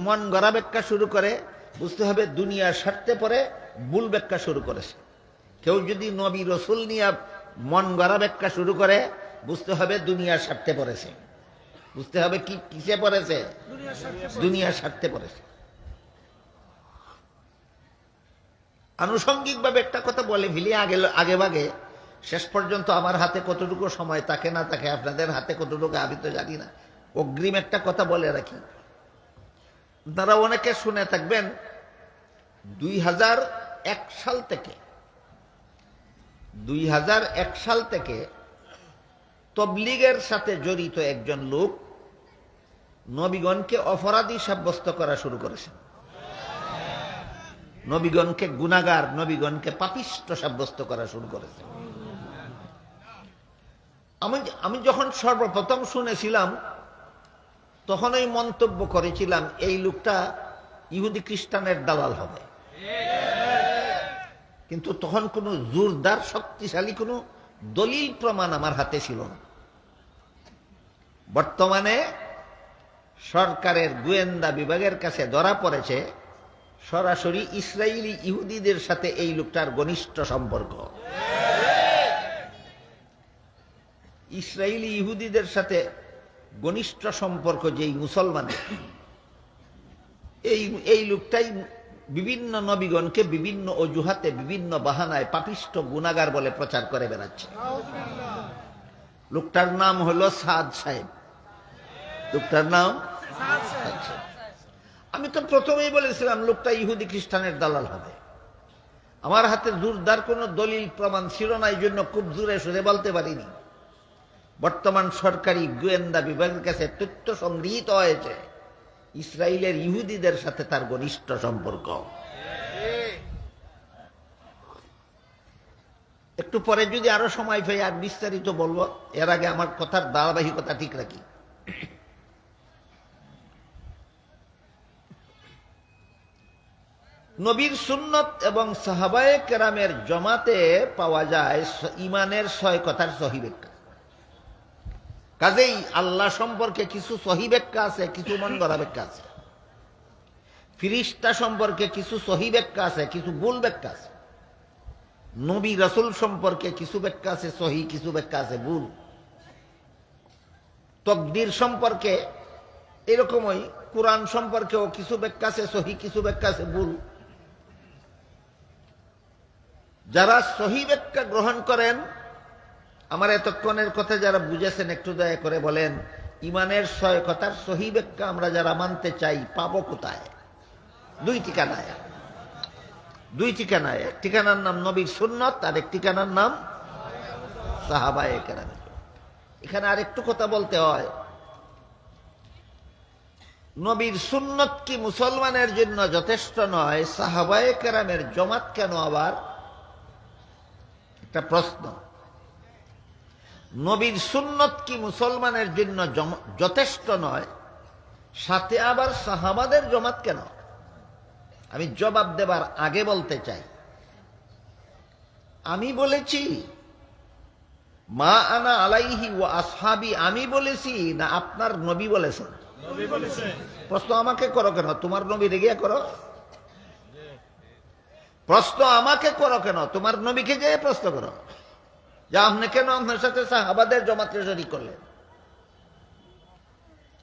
মন গড়া ব্যাখ্যা শুরু করে, বুঝতে হবে দুনিয়ার স্বার্থে পরে ভুল ব্যাখ্যা শুরু করেছে। কেউ যদি নবী রসুল নিয়ে মন গড়া ব্যাখ্যা শুরু করে, বুঝতে হবে দুনিয়ার স্বার্থে পড়েছে। বুঝতে হবে কি কিসে পড়েছে? দুনিয়ার স্বার্থে পড়েছে। আনুষঙ্গিকভাবে একটা কথা বলে ফেলি আগে ভাগে, শেষ পর্যন্ত আমার হাতে কতটুকু সময় থাকে না থাকে, আপনাদের হাতে কতটুকু আমি তো জানি না। অগ্রিম একটা কথা বলে রাখি, আপনারা অনেকে শুনে থাকবেন 2001 সাল থেকে তবলিগের সাথে জড়িত একজন লোক নবীগণকে অপরাধী সাব্যস্ত করা শুরু করেছেন, নবীগণকে গুনাহগার, নবীগণকে পাপিষ্ট সাব্যস্ত করা শুরু করেছেন। আমি যখন সর্বপ্রথম শুনেছিলাম তখনই মন্তব্য করেছিলাম এই লোকটা ইহুদি খ্রিস্টানের দালাল হবে, কিন্তু তখন কোনো জোরদার শক্তিশালী কোনো দলিল প্রমাণ আমার হাতে ছিল না। বর্তমানে সরকারের গোয়েন্দা বিভাগের কাছে ধরা পড়েছে সরাসরি ইসরায়েলি ইহুদিদের সাথে এই লোকটার ঘনিষ্ঠ সম্পর্ক। ইসরায়েলি ইহুদিদের সাথে ঘনিষ্ঠ সম্পর্ক যেই মুসলমানের, এই লোকটাই বিভিন্ন নবীগণকে বিভিন্ন অজুহাতে বিভিন্ন বাহানায় পাপিষ্ট গুনাহগার বলে প্রচার করে বেড়াচ্ছে। লোকটার নাম হলো সাদ সাহেব। লোকটার নাম সাদ সাহেব। আমি তো প্রথমেই বলেছিলাম লোকটা ইহুদি খ্রিস্টানের দালাল হবে। আমার হাতে জোরদার কোনো দলিল প্রমাণ ছিল না, এই জন্য খুব জোরে সুরে বলতে পারিনি। বর্তমান সরকারি গোয়েন্দা বিভাগের কাছে তথ্য সংগৃহীত হয়েছে ইসরায়েলের ইহুদিদের সাথে তার ঘনিষ্ঠ সম্পর্ক। একটু পরে যদি আরো সময় পাই আর বিস্তারিত বলবো, এর আগে আমার কথার ধারাবাহিকতা ঠিক রাখি। নবীর সুন্নত এবং সাহাবায়ে কেরামের জমাতে পাওয়া যায় ইমানের 6 কথার সহি ব্যাখ্যা। কাজেই আল্লাহ সম্পর্কে কিছু সহি ব্যাখ্যা আছে, কিছু মন গড়া ব্যাখ্যা আছে। ফিরিস্তা সম্পর্কে কিছু সহি ব্যাখ্যা আছে, কিছু ভুল ব্যাখ্যা আছে। নবী রাসূল সম্পর্কে কিছু ব্যাখ্যা আছে সহি, কিছু ব্যাখ্যা আছে ভুল। তকদির সম্পর্কে এরকমই কোরআন সম্পর্কেও কিছু ব্যাখ্যা আছে সহি, কিছু ব্যাখ্যা আছে ভুল। যারা সহি ব্যাখ্যা গ্রহণ করেন, আমার এতক্ষণের কথা যারা বুঝেছেন একটু দয়া করে বলেন, ইমানের 6 কথার সহি ব্যাখ্যা আমরা যারা মানতে চাই পাবো কোথায়? 2 ঠিকানায়। 2 ঠিকানায়। এক ঠিকানার নাম নবীর সুন্নত, আর এক ঠিকানার নাম সাহাবায়ে কেরাম। এখানে আরেকটু কথা বলতে হয়, নবীর সুন্নত কি মুসলমানের জন্য যথেষ্ট নয়? সাহাবায়ে কেরামের জমাত কেন আবার? একটা প্রশ্ন। নবীর সুন্নত কি মুসলমানের জন্য যথেষ্ট নয়, সাথে আবার সাহাবাদের জমাত কেন? আমি জবাব দেবার আগে বলতে চাই, আমি বলেছি মা আনা আলাইহি ওয়া আসহাবি, আমি বলেছি না আপনার নবী বলেছেন? নবী বলেছেন। প্রশ্ন আমাকে করো কেন? তোমার নবী রেগে করো। প্রশ্ন আমাকে করো কেন? তোমার নবীকে যে প্রশ্ন করো যে আপনি কেন আপনার সাথে সাহাবাদের জমাতে শরীক করলেন?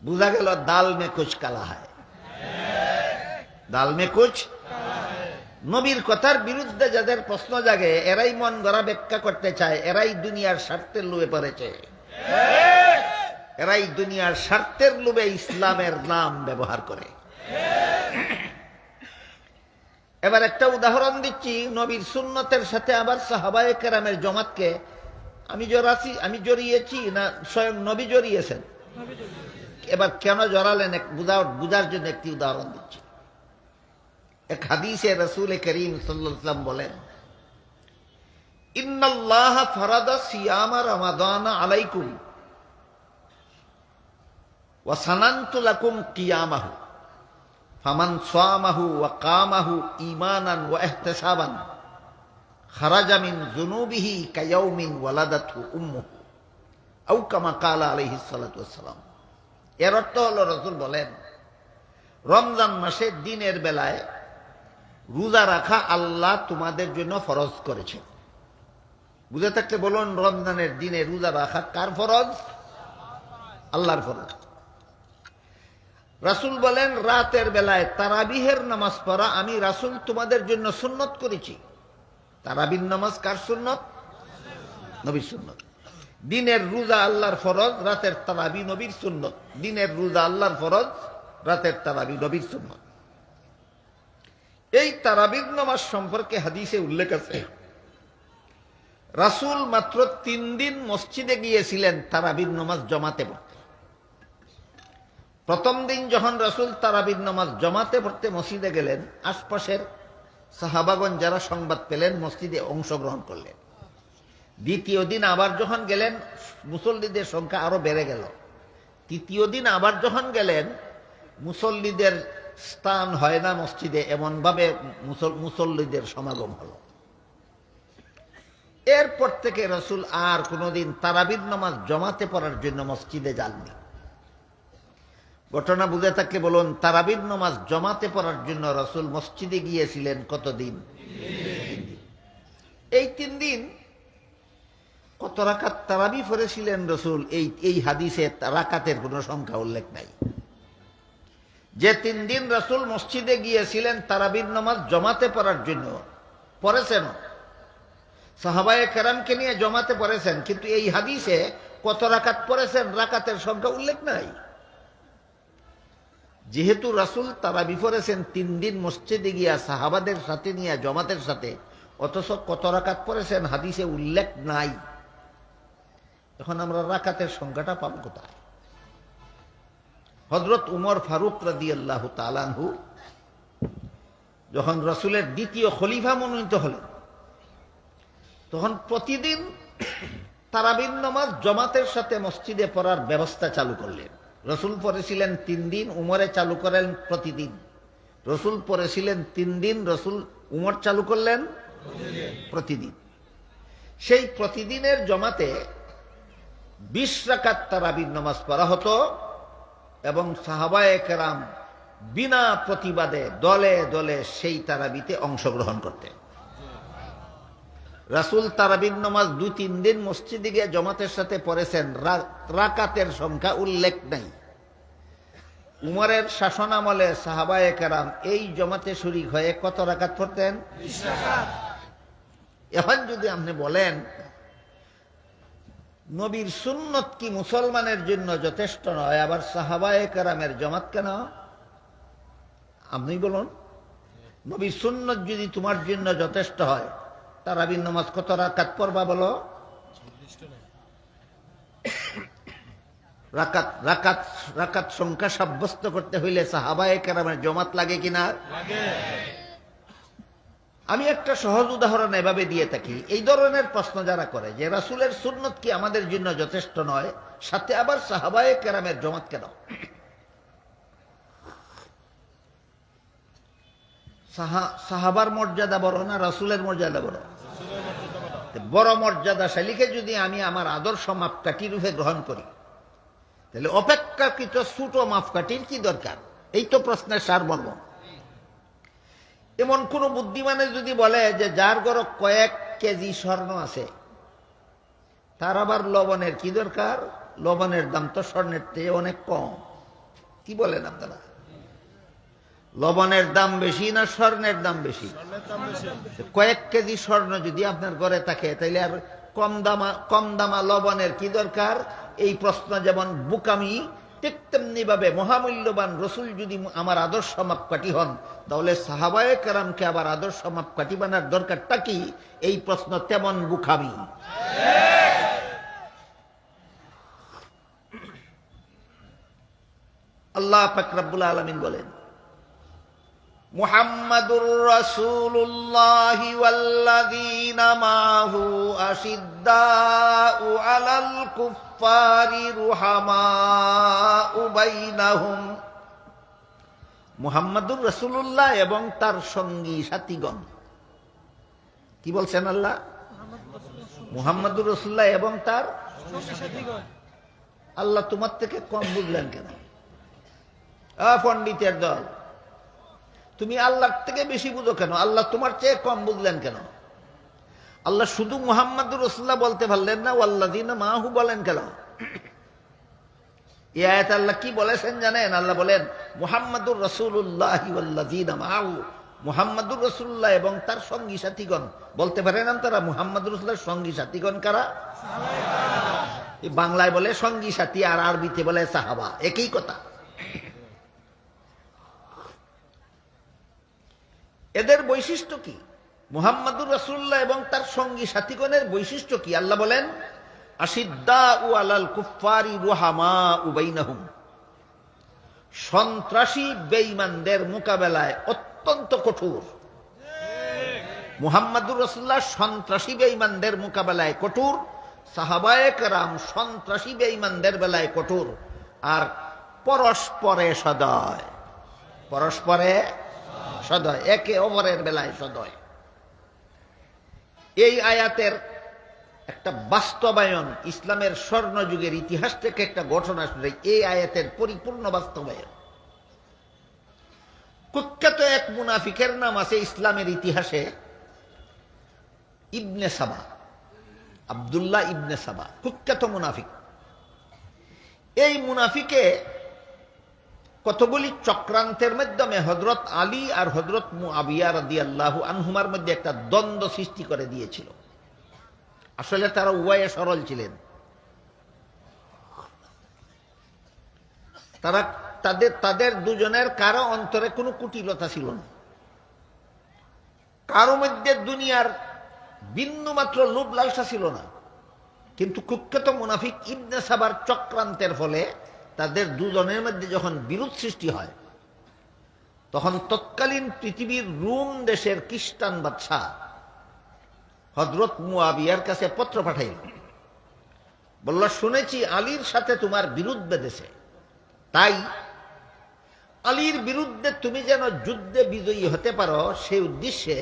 বুঝা গেল দাল মে কুছ কালা হয়, দাল মে কুছ। নবীর কথার বিরুদ্ধে যাদের প্রশ্ন জাগে এরাই মন গড়া ব্যাখ্যা করতে চায়, এরাই দুনিয়ার স্বার্থের লোভে পড়েছে, এরাই দুনিয়ার স্বার্থের লোভে ইসলামের নাম ব্যবহার করে। এবার একটা উদাহরণ দিচ্ছি, নবীর সুন্নতের সাথে আবার সাহাবায়ে কেরামের জমাতকে আমি জড়িয়েছি না স্বয়ং নবী জড়িয়েছেন? এবার কেন জড়ালেন বুঝার জন্য একটি উদাহরণ দিচ্ছি। এক হাদিসে রাসূল করিম সাল্লাল্লাহু আলাইহি ওয়াসাল্লাম বলেন, ইন্নাল্লাহ ফারাদা সিয়ামা রমাদান আলাইকুম ওয়া সানানতু লাকুম কিয়ামাহু ফামান সামাহু ওয়া কামাহু ঈমানান ওয়া ইহতিসাবান খারাজা মিন যুনুবিহি কায়াউমিন ওয়ালাদাতহু উম্মুহু আও কামা ক্বালা আলাইহিস সালাতু ওয়াস সালাম। এর অর্থ হলো রাসূল বলেন, রমজান মাসে দিনের বেলায় রোজা রাখা আল্লাহ তোমাদের জন্য ফরজ করেছেন। বুঝে থাকলে বলুন, রমজানের দিনে রোজা রাখা কার ফরজ? আল্লাহর ফরজ। রাসূল বলেন, রাতের বেলায় তারাবিহের নামাজ পড়া আমি রাসূল তোমাদের জন্য সুন্নত করেছি। তারাবির নামাজ কার সুন্নত? নবীর সুন্নত। দিনের রোজা আল্লাহর ফরজ, রাতের তারাবি নবীর সুন্নত। দিনের রোজা আল্লাহর ফরজ, রাতের তারাবি নবীর সুন্নত। এই তারাবির নামাজ সম্পর্কে হাদিসে উল্লেখ আছে, রাসূল মাত্র 3 দিন মসজিদে গিয়েছিলেন তারাবির নামাজ জমাতে পড়তে। প্রথম দিন যখন রাসূল তারাবির নামাজ জমাতে পড়তে মসজিদে গেলেন, আশপাশের সাহাবাগণ যারা সংবাদ পেলেন মসজিদে অংশগ্রহণ করলেন। দ্বিতীয় দিন আবার যখন গেলেন মুসল্লিদের সংখ্যা আরো বেড়ে গেল। তৃতীয় দিন আবার যখন গেলেন মুসল্লিদের স্থান হয় না মসজিদে, এমনভাবে মুসল্লিদের সমাগম হলো। এরপর থেকে রাসূল আর কোনোদিন তারাবির নামাজ জমাতে পড়ার জন্য মসজিদে যাননি। ঘটনা বুঝে থাকলে বলুন, তারাবির নামাজ জমাতে পড়ার জন্য রাসূল মসজিদে গিয়েছিলেন কতদিন? এই 3 দিন কত রাকাত তারাবি পড়েছিলেন রাসূল, এই হাদিসে রাকাতের কোনো সংখ্যা উল্লেখ নাই। যে 3 দিন রাসূল মসজিদে গিয়েছিলেন তারাবির নামাজ জমাতে পড়ার জন্য, পড়েছেন সাহাবায়ে কেরামকে নিয়ে জমাতে পড়েছেন, কিন্তু এই হাদিসে কত রাকাত পড়েছেন রাকাতের সংখ্যা উল্লেখ নাই। যেহেতু রাসূল তারাবি পড়েছেন 3 দিন মসজিদে গিয়া সাহাবাদের সাথে নিয়ে জমাতের সাথে, অথচ কত রাকাত পড়েছেন হাদিসে উল্লেখ নাই। এখন আমরা রাকাতের সংখ্যাটা পাব কোথায়? হযরত উমর ফারুক রাদিয়াল্লাহু তাআলা আনহু যখন রাসূলের দ্বিতীয় খলিফা মনোনীত হলেন, তখন প্রতিদিন তারাবির নামাজ জমাতের সাথে মসজিদে পড়ার ব্যবস্থা চালু করলেন। রাসূল পড়েছিলেন 3 দিন, উমরে চালু করেন প্রতিদিন। রাসূল পড়েছিলেন 3 দিন, উমর চালু করলেন প্রতিদিন। সেই প্রতিদিনের জমাতে 20 রাকাত তারাবির নামাজ পড়া হতো এবং সাহাবায়ে কেরাম বিনা প্রতিবাদে দলে দলে সেই তারাবিতে অংশগ্রহণ করতেন। রাসূল তারাবির নামাজ 2-3 দিন মসজিদে গিয়ে জমাতের সাথে পড়েছেন, রাকাতের সংখ্যা উল্লেখ নাই। উমরের শাসন আমলে সাহাবায়ে কেরাম এই জমাতে শরীক হয়ে কত রাকাত পড়তেন? 20 রাকাত। এখন যদি আপনি বলেন নবীর সুন্নত কি মুসলমানের জন্য যথেষ্ট নয়, আবার সাহাবায়ে কেরামের জমাত কেন? আপনি বলুন, নবীর সুন্নত যদি তোমার জন্য যথেষ্ট হয়, তারাবির নামাজ কত রাকাত পড়বা বলো? রাকাত সংখ্যা সাব্যস্ত করতে হইলে সাহাবায়ে কেরামের জমাত লাগে কিনা? লাগে। আমি একটা সহজ উদাহরণ এভাবে দিয়ে থাকি। এই ধরনের প্রশ্ন যারা করে যে রাসূলের সুন্নত কি আমাদের জন্য যথেষ্ট নয়, সাথে আবার সাহাবায়ে কেরামের জমাত কেন? সাহাবার মর্যাদা বড় না রাসূলের মর্যাদা বড়? বড় মর্যাদাশালীকে যদি আমি আমার আদর্শ মাপকাঠি রূপে গ্রহণ করি, তাহলে অপেক্ষাকৃত ছোট মাপকাঠির কি দরকার? এই তো প্রশ্নের সারমর্ম। এমন কোন বুদ্ধিমানে যদি বলে যে যার ঘরে কয়েক কেজি স্বর্ণ আছে, তার আবার লবণের কি দরকার? লবণের দাম তো স্বর্ণের চেয়ে অনেক কম। কি বলেন আপনারা? লবণের দাম বেশি না স্বর্ণের দাম বেশি? কয়েক কেজি স্বর্ণ যদি আপনার ঘরে থাকে, তাইলে আর কম দামা লবণের কি দরকার? এই প্রশ্ন যেমন বুকামি, ঠিক তেমনি ভাবে মহামূল্যবান রাসূল যদি আমার আদর্শ মাপকাঠি হন, তাহলে সাহাবায়ে কেরামকে আবার আদর্শ মাপকাঠি বানার দরকারটা কি? এই প্রশ্ন তেমন বুকামি। আল্লাহ পাক রব্বুল আলামিন বলেন, মুহাম্মাদুর রাসূলুল্লাহি ওয়াল্লাযীনা মাহু আশিদ্দাউ আলাল কুফফারি রুহামাউ বাইনাহুম। মুহাম্মাদুর রাসূলুল্লাহ এবং তার সঙ্গী সাথীগণ। কি বলছেন আল্লাহ? মুহাম্মাদুর রাসূলুল্লাহ এবং তার সঙ্গী সাথীগণ। আল্লাহ তোমার থেকে কম বুঝলেন কেন? পণ্ডিতের দল, তুমি আল্লাহর থেকে বেশি বুঝো কেন? আল্লাহ তোমার চেয়ে কম বুঝলেন কেন? আল্লাহ শুধু মুহাম্মাদুর রাসূলুল্লাহ বলতে পারলেন না, ওয়াল্লাযীনা মাহু বলেন কেন? এই আয়াতে আল্লাহ কি বলেছেন জানেন? আল্লাহ বলেন মুহাম্মাদুর রাসূলুল্লাহি ওয়াল্লাযীনা মাহু, মুহাম্মাদুর রাসূলুল্লাহ এবং তার সঙ্গী সাথীগণ। বলতে পারেন তারা মুহাম্মাদুর রাসূলুল্লাহর সঙ্গী সাথীগণ কারা? এই বাংলায় বলে সঙ্গী সাথী আর আরবিতে বলে সাহাবা, একই কথা। এদের বৈশিষ্ট্য কি? মুহাম্মাদুর রাসূলুল্লাহ এবং তার সঙ্গী সাথীগণের বৈশিষ্ট্য কি? আল্লাহ বলেন, আশিদ্দাউ আলাল কুফফারি রুহামাউ বাইনাহুম, সন্ত্রাসী বেঈমানদের মোকাবেলায় অত্যন্ত কঠোর। মুহাম্মাদুর রাসূলুল্লাহ সন্ত্রাসী বেঈমানদের মোকাবেলায় কঠোর, সাহাবায়ে কেরাম সন্ত্রাসী বেঈমানদের বেলায় কঠোর, আর পরস্পরে সদয়, পরস্পরে সদয়, একে অপরের বেলায় সদয়। এই আয়াতের একটা বাস্তবায়ন, ইসলামের স্বর্ণযুগের ইতিহাস থেকে একটা ঘটনা শুনে এই আয়াতের পরিপূর্ণ বাস্তবায়ন। কুখ্যাত এক মুনাফিকের নাম আছে ইসলামের ইতিহাসে, ইবনে সাবা, আব্দুল্লাহ ইবনে সাবা, কুখ্যাত মুনাফিক। এই মুনাফিকে কতগুলি চক্রান্তের মাধ্যমে হযরত আলী আর হযরত মুআবিয়া রাদিয়াল্লাহু আনহুমার মধ্যে একটা দ্বন্দ্ব সৃষ্টি করে দিয়েছিল। আসলে তারা উভয়ে সরল ছিলেন, তারা তাদের দুজনের কারো অন্তরে কোনো কুটিলতা ছিল না, কারো মধ্যে দুনিয়ার বিন্দু মাত্র লোভ লালসা ছিল না। কিন্তু কুখ্যাত মুনাফিক ইবনে সাবার চক্রান্তের ফলে তাদের দুজনের মধ্যে যখন বিরোধ সৃষ্টি হয়, তখন তৎকালীন পৃথিবীর রোম দেশের খ্রিস্টান বাদশাহ হযরত মুআবিয়ার কাছে পত্র পাঠাইল, বলল, শুনেছি আলীর সাথে তোমার বিরোধ বেঁধেছে, তাই আলীর বিরুদ্ধে তুমি যেন যুদ্ধে বিজয়ী হতে পারো সেই উদ্দেশ্যে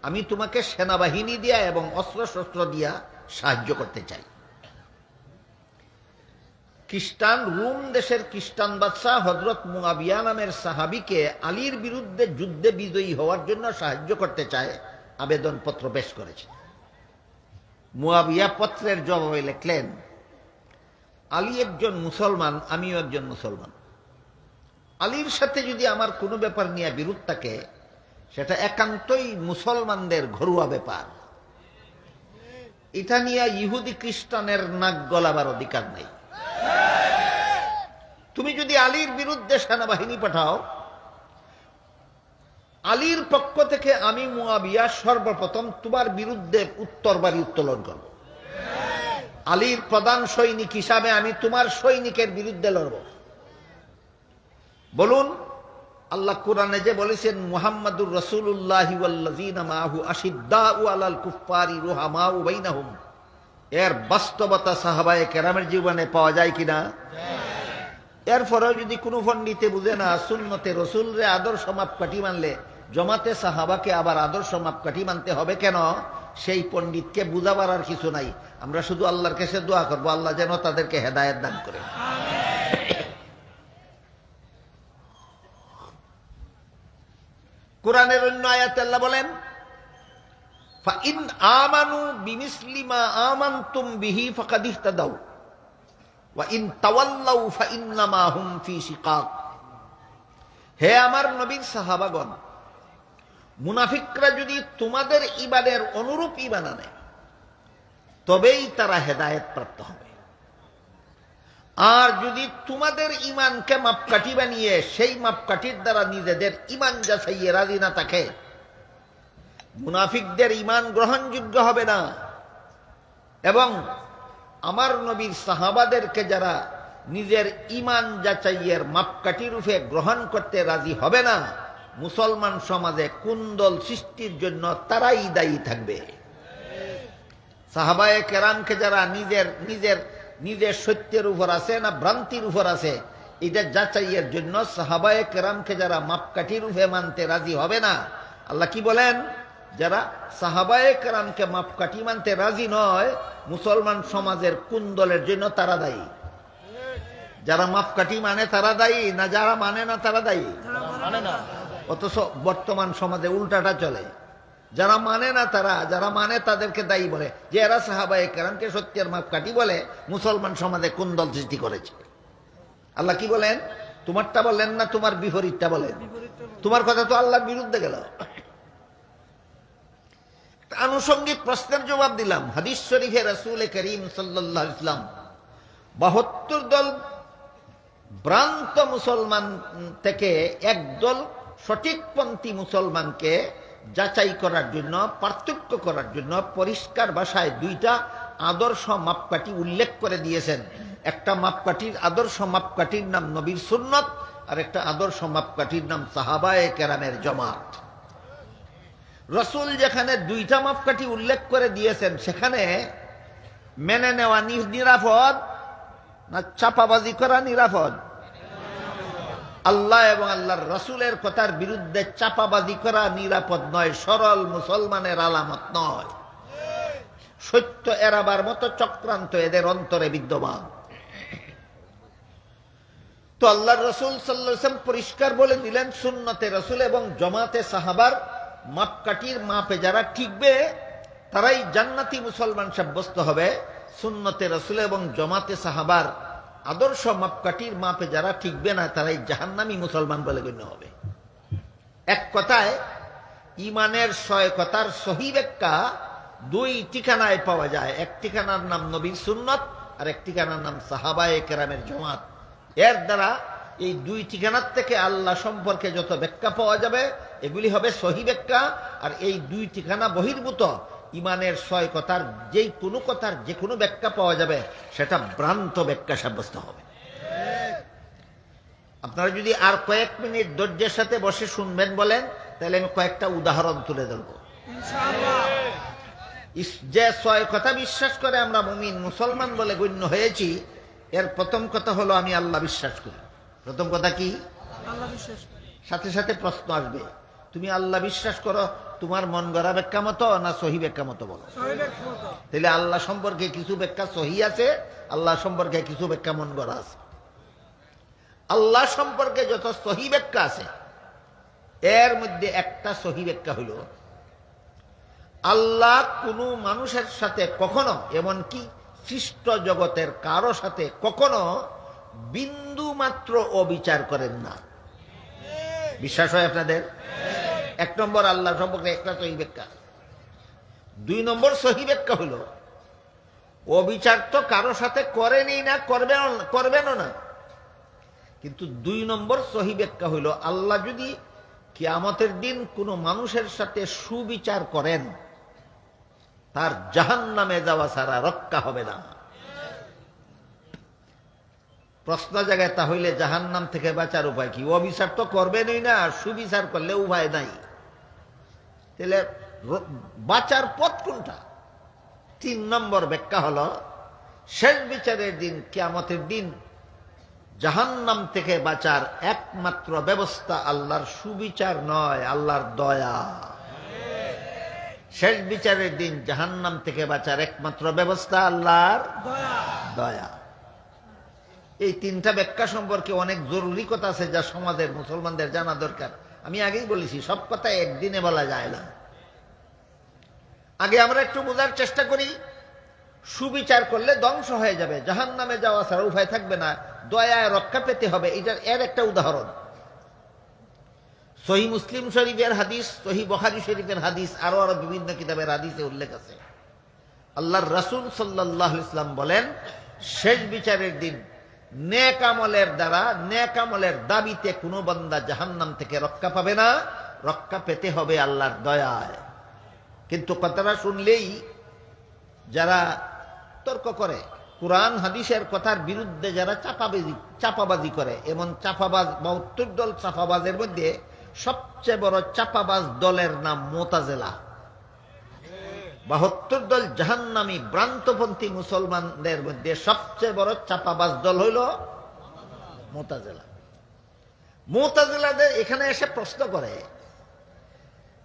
আমি তোমাকে সেনাবাহিনী দিয়া এবং অস্ত্রশস্ত্র দিয়া সাহায্য করতে চাই। খ্রিস্টান রোম দেশের খ্রিস্টান বাদশাহ হযরত মুআবিয়া নামের সাহাবীকে আলীর বিরুদ্ধে যুদ্ধে বিজয়ী হওয়ার জন্য সাহায্য করতে চায়, আবেদনপত্র পেশ করেছে। মুআবিয়া পত্রের জবাবে লিখলেন, আলী একজন মুসলমান, আমিও একজন মুসলমান। আলীর সাথে যদি আমার কোনো ব্যাপার নিয়ে বিরোধ থাকে, সেটা একান্তই মুসলমানদের ঘরোয়া ব্যাপার, এটা নিয়ে ইহুদি খ্রিস্টানের নাক গলাবার অধিকার নেই। তুমি যদি আলীর বিরুদ্ধে সেনাবাহিনী পাঠাও, আলীর পক্ষ থেকে আমি মুআবিয়া সর্বপ্রথম তোমার বিরুদ্ধে উত্তরবাড়ি উত্তোলন করব। আলীর প্রধান সৈনিক হিসাবে আমি তোমার সৈনিকের বিরুদ্ধে লড়ব। বলুন, আল্লাহ কোরআনে যে বলেছেন, মুহাম্মাদুর রাসূলুল্লাহি ওয়াল্লাযীনা মাআহু আশিদ্দাউ আলাল কুফফারি রুহামাউ বাইনাহুম, এর বাস্তবতা সাহাবায়ে কেরামের জীবনে পাওয়া যায় কিনা? এরপরেও যদি কোনো পণ্ডিতে বুঝে না, সুন্নতে রসুলরে আদর্শ মাপকাঠি মানলে জমাতে সাহাবাকে আবার আদর্শ মাপকাঠি মানতে হবে কেন, সেই পণ্ডিতকে বুঝাবার আর কিছু নাই। আমরা শুধু আল্লাহর কাছে দোয়া করবো, আল্লাহ যেন তাদেরকে হেদায়েত দান করে। কোরআনের অন্য আয়াতে আল্লাহ বলেন, ফাইন আমানু বিমিসলি মা আমানতুম বিহি ফাকাদ ইহতাদাউ ওয়া ইন তাওয়াল্লাউ ফাইন্নামা হুম ফি শিকাক। হে আমার নবীর সাহাবাগণ, মুনাফিকরা যদি তোমাদের ঈমানের অনুরূপ ঈমান আনে, তবেই তারা হেদায়েত প্রাপ্ত হবে। আর যদি তোমাদের ঈমানকে মাপকাঠি বানিয়ে সেই মাপকাঠির দ্বারা নিজেদের ঈমান যাচাইয়ে রাজি না থাকে, মুনাফিকদের ঈমান গ্রহণযোগ্য হবে না। এবং আমার নবীর সাহাবাদেরকে যারা নিজের ঈমান যাচাইয়ের মাপকাঠি রূপে গ্রহণ করতে রাজি হবে না, মুসলমান সমাজে কুন্দল সৃষ্টির জন্য তারাই দায়ী থাকবে। সাহাবায়ে কেরামকে যারা নিজের সত্যের উপর আছে না ভ্রান্তির উপর আছে, এটা যাচাইয়ের জন্য সাহাবায়ে কেরামকে যারা মাপকাঠি রূপে মানতে রাজি হবে না, আল্লাহ কি বলেন, যারা সাহাবায়ে কেরামকে মাপকাঠি মানতে রাজি নয়, মুসলমান সমাজের কুন্দলের জন্য তারা দায়ী। যারা মাপকাঠি মানে তারা দায়ী না যারা মানে না তারা দায়ী? অথচ বর্তমান সমাজে উল্টাটা চলে, যারা মানে না তারা, যারা মানে তাদেরকে দায়ী বলে, যে এরা সাহাবায়ে কেরামকে সত্যের মাপকাঠি বলে মুসলমান সমাজে কুন্দল সৃষ্টি করেছে। আল্লাহ কি বলেন, তোমারটা বলেন না তোমার বিপরীতটা বলেন? তোমার কথা তো আল্লাহর বিরুদ্ধে গেল। আনুষঙ্গিক প্রশ্নের জবাব দিলাম। হাদিস শরীফে রাসূল করিম সাল্লাল্লাহু আলাইহি ওয়াসাল্লাম 72 দল ভ্রান্ত মুসলমান থেকে একদল সঠিকপন্থী মুসলমানকে যাচাই করার জন্য, পার্থক্য করার জন্য পরিষ্কার ভাষায় দুইটা আদর্শ মাপকাঠি উল্লেখ করে দিয়েছেন। একটা মাপকাঠির আদর্শ মাপকাঠির নাম নবীর সুন্নত, আর একটা আদর্শ মাপকাঠির নাম সাহাবায়ে কেরামের জামাত। রাসূল যেখানে দুইটা মাপকাঠি উল্লেখ করে দিয়েছেন, সেখানে মেনে নেওয়া নিরাপদ না চাপাবাজি করা নিরাপদ? আল্লাহ এবং আল্লাহর রাসূলের কথার বিরুদ্ধে চাপাবাজি করা নিরাপদ নয়, সরল মুসলমানের আলামত নয়। সত্য এড়াবার মতো চক্রান্ত এদের অন্তরে বিদ্যমান। তো আল্লাহর রাসূল সাল্লাল্লাহু আলাইহি ওয়াসাল্লাম পরিষ্কার বলে দিলেন, সুন্নতে রাসূল এবং জামাতে সাহাবার মাপকাঠির মাপে যারা ঠিকবে তারাই জান্নাতি মুসলমান সাব্যস্ত হবে। সুন্নতে রাসূল এবং জামাতে সাহাবার আদর্শ মাপকাঠির মাপে যারা ঠিকবে না, তারাই জাহান্নামী মুসলমান বলে গণ্য হবে। এক কথায় ইমানের 6 কথার সহি ব্যাখ্যা 2 ঠিকানায় পাওয়া যায়। এক ঠিকানার নাম নবীর সুন্নত, আর এক ঠিকানার নাম সাহাবায়ে কেরামের জামাত। এর দ্বারা এই 2 ঠিকানার থেকে আল্লাহ সম্পর্কে যত ব্যাখ্যা পাওয়া যাবে এগুলি হবে সহি ব্যাখ্যা, আর এই 2 ঠিকানা বহির্ভূত ইমানের 6 কথার যে কোনো ব্যাখ্যা পাওয়া যাবে সেটা ভ্রান্ত ব্যাখ্যা সাব্যস্ত হবে। আপনারা যদি আর কয়েক মিনিট ধৈর্যের সাথে বসে শুনবেন বলেন, তাহলে আমি কয়েকটা উদাহরণ তুলে ধরবো। যে 6 কথা বিশ্বাস করে আমরা মুমিন মুসলমান বলে গণ্য হয়েছি, এর প্রথম কথা হলো আমি আল্লাহ বিশ্বাস করি। প্রথম কথা কি? আল্লাহ বিশ্বাস করি। সাথে সাথে প্রশ্ন আসবে, তুমি আল্লাহ বিশ্বাস করো তোমার মন গড়া ব্যাখ্যা মতো না সহি ব্যাখ্যা মতো বলো? তাহলে আল্লাহ সম্পর্কে কিছু ব্যাখ্যা সহি আছে, আল্লাহ সম্পর্কে কিছু ব্যাখ্যা মন গড়া আছে। আল্লাহ সম্পর্কে যত সহি ব্যাখ্যা আছে এর মধ্যে একটা সহি ব্যাখ্যা হইল, আল্লাহ কোনো মানুষের সাথে কখনো, এমনকি সৃষ্ট জগতের কারো সাথে কখনো বিন্দু মাত্র অবিচার করেন না। বিশ্বাস হয় আপনাদের? 1 নম্বর আল্লাহ সম্পর্কে একটা সহি ব্যাখ্যা। 2 নম্বর সহি ব্যাখ্যা হলো, অবিচার তো কারো সাথে করেনি না, করবেনও না। কিন্তু 2 নম্বর সহি ব্যাখ্যা হলো, আল্লাহ যদি কিয়ামতের দিন কোনো মানুষের সাথে সুবিচার করেন, তার জাহান্নামে যাওয়া ছাড়া রক্ষা হবে না। প্রশ্ন জায়গায় তাহলে জাহান্নাম থেকে বাঁচার উপায় কি? অবিচার তো করবেনই না, আর সুবিচার করলে উপায় নাই। তাহলে বাঁচার পথ কোনটা? 3 নম্বর ব্যাখ্যা হলো, শেষ বিচারের দিন, কিয়ামতের দিন জাহান্নাম থেকে বাঁচার একমাত্র ব্যবস্থা আল্লাহর সুবিচার নয়, আল্লাহর দয়া। শেষ বিচারের দিন জাহান্নাম থেকে বাঁচার একমাত্র ব্যবস্থা আল্লাহর দয়া। এই 3টা ব্যাখ্যা সম্পর্কে অনেক জরুরি কথা আছে যা সমাজের মুসলমানদের জানা দরকার। আমি আগেই বলেছি, সব কথা একদিনে বলা যায় না। আগে আমরা একটু বোঝার চেষ্টা করি, সুবিচার করলে ধ্বংস হয়ে যাবে, জাহান্নামে যাওয়া ছাড়া উপায় থাকবে না, দয়ায় রক্ষা পেতে হবে। এর একটা উদাহরণ সহিহ মুসলিম শরীফের হাদিস, সহিহ বুখারী শরীফের হাদিস, আরো বিভিন্ন কিতাবের হাদিসে উল্লেখ আছে। আল্লাহর রাসূল সাল্লাল্লাহু আলাইহি ওয়াসাল্লাম বলেন, শেষ বিচারের দিন নেক আমলের দ্বারা, নেক আমলের দাবিতে কোনো বান্দা জাহান্নাম থেকে রক্ষা পাবে না, রক্ষা পেতে হবে আল্লাহর দয়ায়। কিন্তু কথাটা শুনলেই যারা তর্ক করে, কুরআন হাদিসের কথার বিরুদ্ধে যারা চাপাবাজি করে, এমন চাপাবাজ 72 দল চাপাবাজের মধ্যে সবচেয়ে বড় চাপাবাজ দলের নাম মুতাজিলা। 72 দল জাহান্নামী ভ্রান্তপন্থী মুসলমানদের মধ্যে সবচেয়ে বড় চাপাবাজ দল হইল মুতাজিলা। মুতাজিলাদের এখানে এসে প্রশ্ন করে,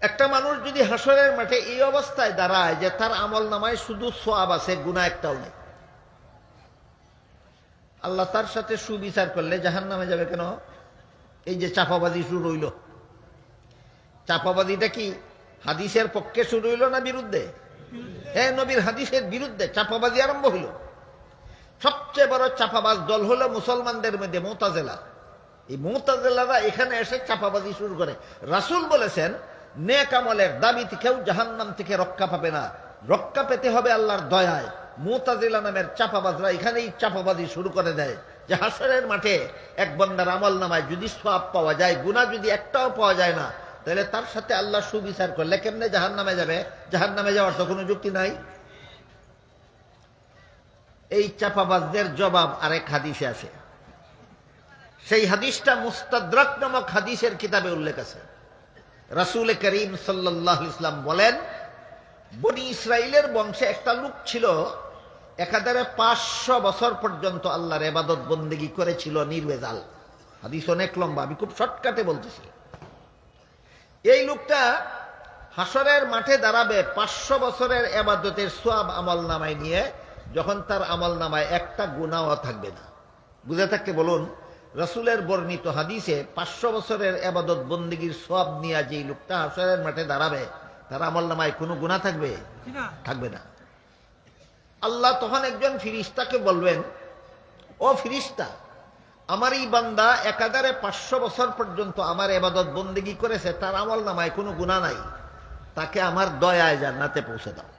একটা মানুষ যদি হাসরের মাঠে এই অবস্থায় দাঁড়ায় যে তার আমল নামায় শুধু সওয়াব আছে, গুনাহ একটাও নেই, আল্লাহ তার সাথে সুবিচার করলে জাহান্নামে যাবে কেন? এই যে চাপাবাজি শুরু হইল, চাপাবাজিটা কি হাদিসের পক্ষে শুরু হইল না বিরুদ্ধে? হ্যাঁ, নবীর হাদিসের বিরুদ্ধে চাপাবাজি আরম্ভ হইল। সবচেয়ে বড় চাপাবাজ দল হলো মুসলমানদের মধ্যে মুতাজিলা। এই মুতাজিলারা এখানে এসে চাপাবাজি শুরু করে। রাসূল বলেছেন, নেক আমলের দাবিতে কেউ জাহান্নাম থেকে রক্ষা পাবে না, রক্ষা পেতে হবে আল্লাহর দয়ায়। মুতাজিলা নামের চাপাবাজরা এখানেই চাপাবাজি শুরু করে দেয় যে হাসরের মাঠে এক বান্দার আমল নামায় যদি সওয়াব পাওয়া যায়, গুনাহ যদি একটাও পাওয়া যায় না, তাহলে তার সাথে আল্লাহ সুবিচার করলে কেমনে জাহান্নামে যাবে? জাহান্নামে যাওয়ার তো কোনো যুক্তি নাই। এই চাপাবাজদের জবাব আরেক হাদিসে আছে। সেই হাদিসটা মুস্তাদরাক নামক হাদিসের কিতাবে উল্লেখ আছে। রাসূল করিম সাল্লাল্লাহু আলাইহি ওয়াসাল্লাম বলেন, বনি ইসরাইলের বংশে একটা লোক ছিল, একাধারে 500 বছর পর্যন্ত আল্লাহর ইবাদত বন্দেগী করেছিল নির্ভেজাল। হাদিস অনেক লম্বা, আমি খুব শর্টকাটে বলতেছি। এই লোকটা হাসরের মাঠে দাঁড়াবে 500 বছরের ইবাদতের সওয়াব আমল নামায় নিয়ে, যখন তার আমল নামায় একটা গুনাহও থাকবে না। বুঝে থাকতে বলুন, রাসূলের বর্ণিত হাদিসে 500 বছরের ইবাদত বন্দেগীর সওয়াব নিয়ে যে লোকটা হাসরের মাঠে দাঁড়াবে, তার আমল নামায় কোনো গুনাহ থাকবে? থাকবে না। আল্লাহ তখন একজন ফিরিস্তাকে বলবেন, ও ফিরিস্তা, আমার এই বান্দা একাধারে 500 বছর পর্যন্ত আমার ইবাদত বন্দেগী করেছে, তার আমল নামায় কোনো গুনাহ নাই, তাকে আমার দয়ায় জান্নাতে পৌঁছে দাও।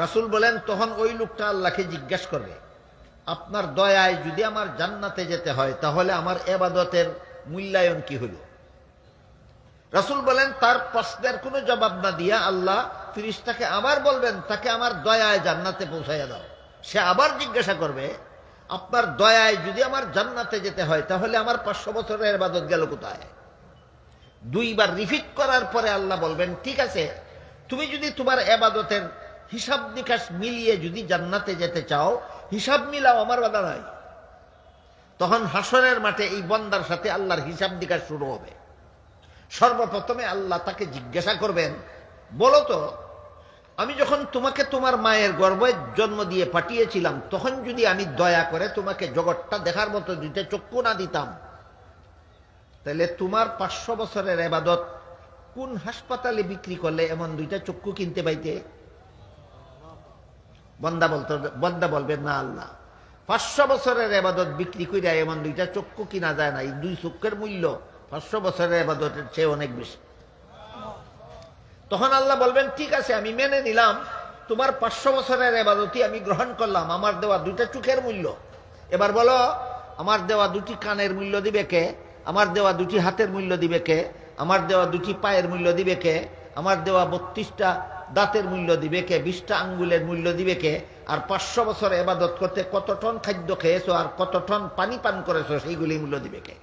রাসূল বলেন, তখন ওই লোকটা আল্লাহকে জিজ্ঞাসা করবে, আপনার দয়ায় যদি আমার জান্নাতে যেতে হয়, তাহলে আমার ইবাদতের মূল্যায়ন কি হলো? রাসূল বলেন, তার প্রশ্নের কোনো জবাব না দিয়া আল্লাহ ফিরিস্তাকে আবার বলবেন, তাকে আমার দয়ায় জান্নাতে পৌঁছাইয়া দাও। সে আবার জিজ্ঞাসা করবে, আপনার দয়ায় যদি আমার জান্নাতে যেতে হয়, তাহলে আমার 500 বছরের ইবাদত গেল কোথায়? 2 বার রিপিট করার পরে আল্লাহ বলবেন, ঠিক আছে, তুমি যদি তোমার ইবাদতের হিসাব নিকাশ মিলিয়ে যদি জান্নাতে যেতে চাও, হিসাব মিলাও, আমার বাধা নাই। তখন হাসরের মাঠে এই বান্দার সাথে আল্লাহর হিসাব নিকাশ শুরু হবে। সর্বপ্রথমে আল্লাহ তাকে জিজ্ঞাসা করবেন, বলো তো, আমি যখন তোমাকে তোমার মায়ের গর্ভে জন্ম দিয়ে পাঠিয়েছিলাম, তখন যদি আমি দয়া করে তোমাকে জগৎটা দেখার মতো 2টা চক্ষু না দিতাম, তাহলে তোমার 500 বছরের ইবাদত কোন হাসপাতালে বিক্রি করলে এমন 2টা চক্ষু কিনতে পাইতে? বান্দা বলবে, না আল্লাহ, 500 বছরের ইবাদত বিক্রি করে এমন 2টা চক্ষু কিনা যায় না। এই 2 চক্ষুর মূল্য 500 বছরের ইবাদতের চেয়ে অনেক বেশি। তখন আল্লাহ বলবেন, ঠিক আছে, আমি মেনে নিলাম, তোমার 500 বছরের ইবাদতই আমি গ্রহণ করলাম, আমার দেওয়া 2টা চোখের মূল্য। এবার বলো, আমার দেওয়া 2টি কানের মূল্য দিবে কে? আমার দেওয়া 2টি হাতের মূল্য দিবে কে? আমার দেওয়া 2টি পায়ের মূল্য দিবে কে? আমার দেওয়া 32টা দাঁতের মূল্য দিবে কে? 20টা আঙ্গুলের মূল্য দিবে কে? আর 500 বছর ইবাদত করতে কত টন খাদ্য খেয়েছো আর কত টন পানি পান করেছো, সেইগুলি মূল্য দিবে কে?